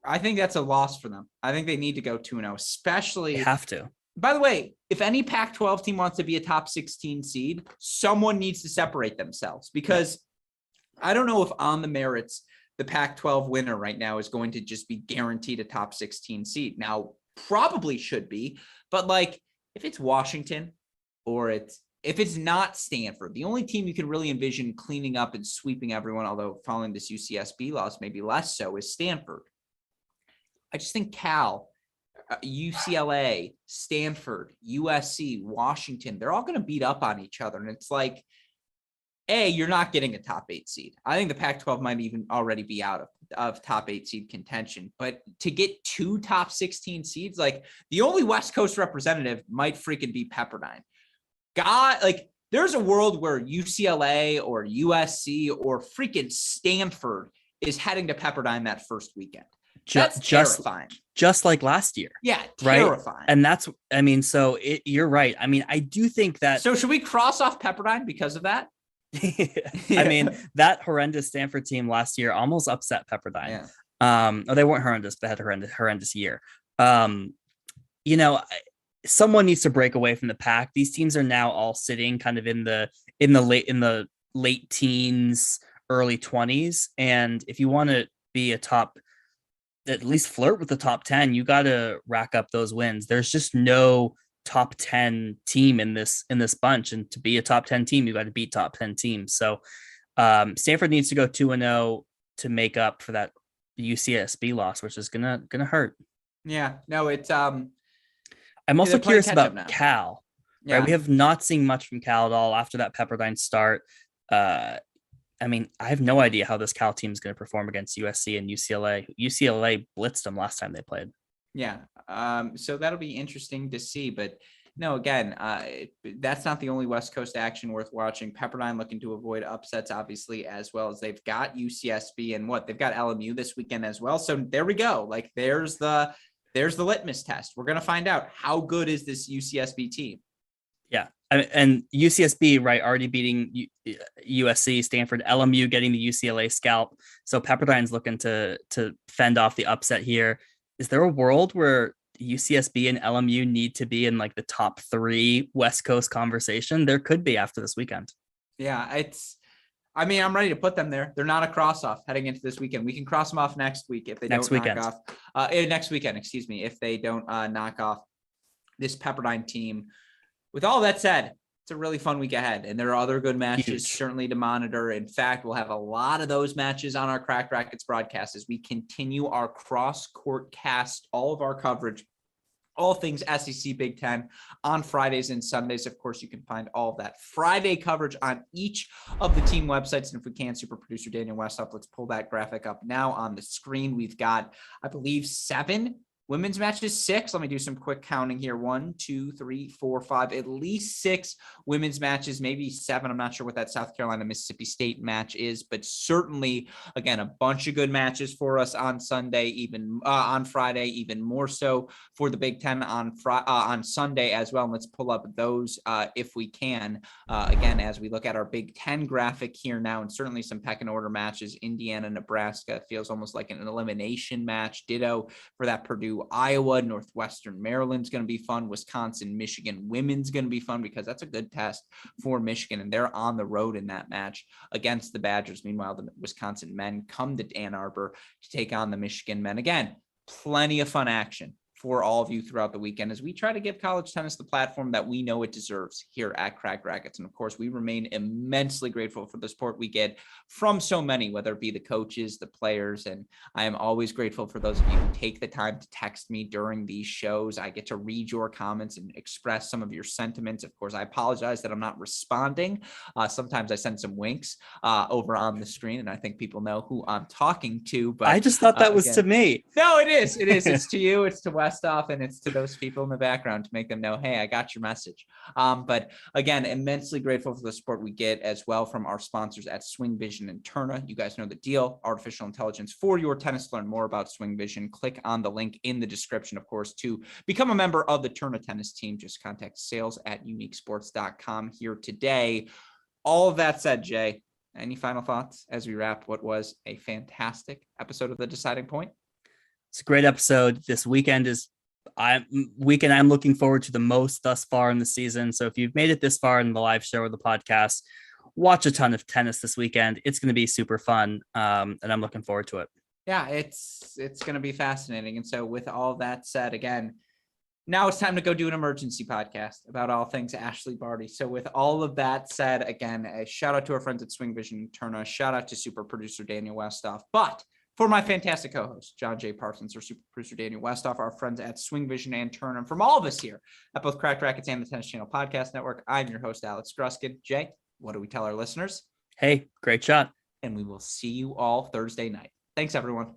I think that's a loss for them. I think they need to go 2-0, especially. They have to. By the way, if any Pac-12 team wants to be a top 16 seed, someone needs to separate themselves, because I don't know if on the merits, the Pac-12 winner right now is going to just be guaranteed a top 16 seed. Now, probably should be, but like if it's Washington or if it's not Stanford, the only team you can really envision cleaning up and sweeping everyone, although following this UCSB loss, maybe less so, is Stanford. I just think Cal, UCLA, Stanford, USC, Washington, they're all going to beat up on each other. And it's like, you're not getting a top 8 seed. I think the Pac-12 might even already be out of top 8 seed contention. But to get 2 top 16 seeds, like the only West Coast representative might freaking be Pepperdine. God, like there's a world where UCLA or USC or freaking Stanford is heading to Pepperdine that first weekend. That's terrifying. Just like last year. Yeah, terrifying. Right? And that's, I mean, so you're right. I mean, I do think that. So should we cross off Pepperdine because of that? I mean, that horrendous Stanford team last year almost upset Pepperdine. Yeah. They weren't horrendous, but they had a horrendous year. Someone needs to break away from the pack. These teams are now all sitting kind of in the late teens, early 20s. And if you want to be at least flirt with the top 10, you got to rack up those wins. There's just no top 10 team in this bunch. And to be a top 10 team, you got to beat top 10 teams. So Stanford needs to go 2-0 to make up for that UCSB loss, which is gonna hurt. Yeah, no, it's I'm also curious about Cal. Yeah. Right? We have not seen much from Cal at all after that Pepperdine start. I mean, I have no idea how this Cal team is going to perform against USC and UCLA. UCLA blitzed them last time they played. Yeah. So that'll be interesting to see. But no, again, that's not the only West Coast action worth watching. Pepperdine looking to avoid upsets, obviously, as well as they've got UCSB and they've got LMU this weekend as well. So there we go. Like there's the there's the litmus test. We're going to find out how good is this UCSB team. Yeah. And UCSB, right, already beating USC, Stanford, LMU getting the UCLA scalp. So Pepperdine's looking to fend off the upset here. Is there a world where UCSB and LMU need to be in like the top 3 West Coast conversation? There could be after this weekend. Yeah, I'm ready to put them there. They're not a cross off heading into this weekend. We can cross them off next week if they don't knock off. Next weekend, excuse me, if they don't knock off this Pepperdine team. With all that said, it's a really fun week ahead, and there are other good matches certainly to monitor. In fact, we'll have a lot of those matches on our Cracked Racquets broadcast as we continue our cross-court cast, all of our coverage, all things SEC Big Ten on Fridays and Sundays. Of course, you can find all of that Friday coverage on each of the team websites. And if we can, super producer Daniel Westhoff, let's pull that graphic up now on the screen. We've got, I believe, 7 women's matches, 6. Let me do some quick counting here. 1, 2, 3, 4, 5, at least 6 women's matches, maybe 7. I'm not sure what that South Carolina, Mississippi State match is, but certainly, again, a bunch of good matches for us on Sunday, even on Friday, even more so for the Big Ten on Sunday as well. And let's pull up those if we can. Again, as we look at our Big Ten graphic here now, and certainly some pecking order matches, Indiana, Nebraska feels almost like an elimination match. Ditto for that Purdue, Iowa, Northwestern Maryland's going to be fun. Wisconsin, Michigan women's going to be fun because that's a good test for Michigan, and they're on the road in that match against the Badgers. Meanwhile, the Wisconsin men come to Ann Arbor to take on the Michigan men. Again, plenty of fun action for all of you throughout the weekend as we try to give college tennis the platform that we know it deserves here at Cracked Racquets. And of course, we remain immensely grateful for the support we get from so many, whether it be the coaches, the players, and I am always grateful for those of you who take the time to text me during these shows. I get to read your comments and express some of your sentiments. Of course, I apologize that I'm not responding. Sometimes I send some winks over on the screen, and I think people know who I'm talking to. But I just thought that was to me. No, it is. It is. It's to you. It's to Westhoff, and it's to those people in the background to make them know, hey, I got your message. But again, immensely grateful for the support we get as well from our sponsors at SwingVision and Turna. You guys know the deal. Artificial intelligence for your tennis. Learn more about SwingVision. Click on the link in the description, of course, to become a member of the Turna tennis team. Just contact sales@uniquesports.com here today. All of that said, Jay, any final thoughts as we wrap what was a fantastic episode of The Deciding Point? It's a great episode. This weekend I'm looking forward to the most thus far in the season. So if you've made it this far in the live show or the podcast, watch a ton of tennis this weekend. It's going to be super fun. And I'm looking forward to it. Yeah, it's going to be fascinating. And so with all that said, again, now it's time to go do an emergency podcast about all things Ashley Barty. So with all of that said, again, a shout out to our friends at SwingVision and Turna, shout out to super producer Daniel Westhoff. But for my fantastic co-host, John J. Parsons, or super producer Daniel Westhoff, our friends at SwingVision and Turna, and from all of us here at both Cracked Racquets and the Tennis Channel Podcast Network, I'm your host, Alex Gruskin. Jay, what do we tell our listeners? Hey, great shot. And we will see you all Thursday night. Thanks, everyone.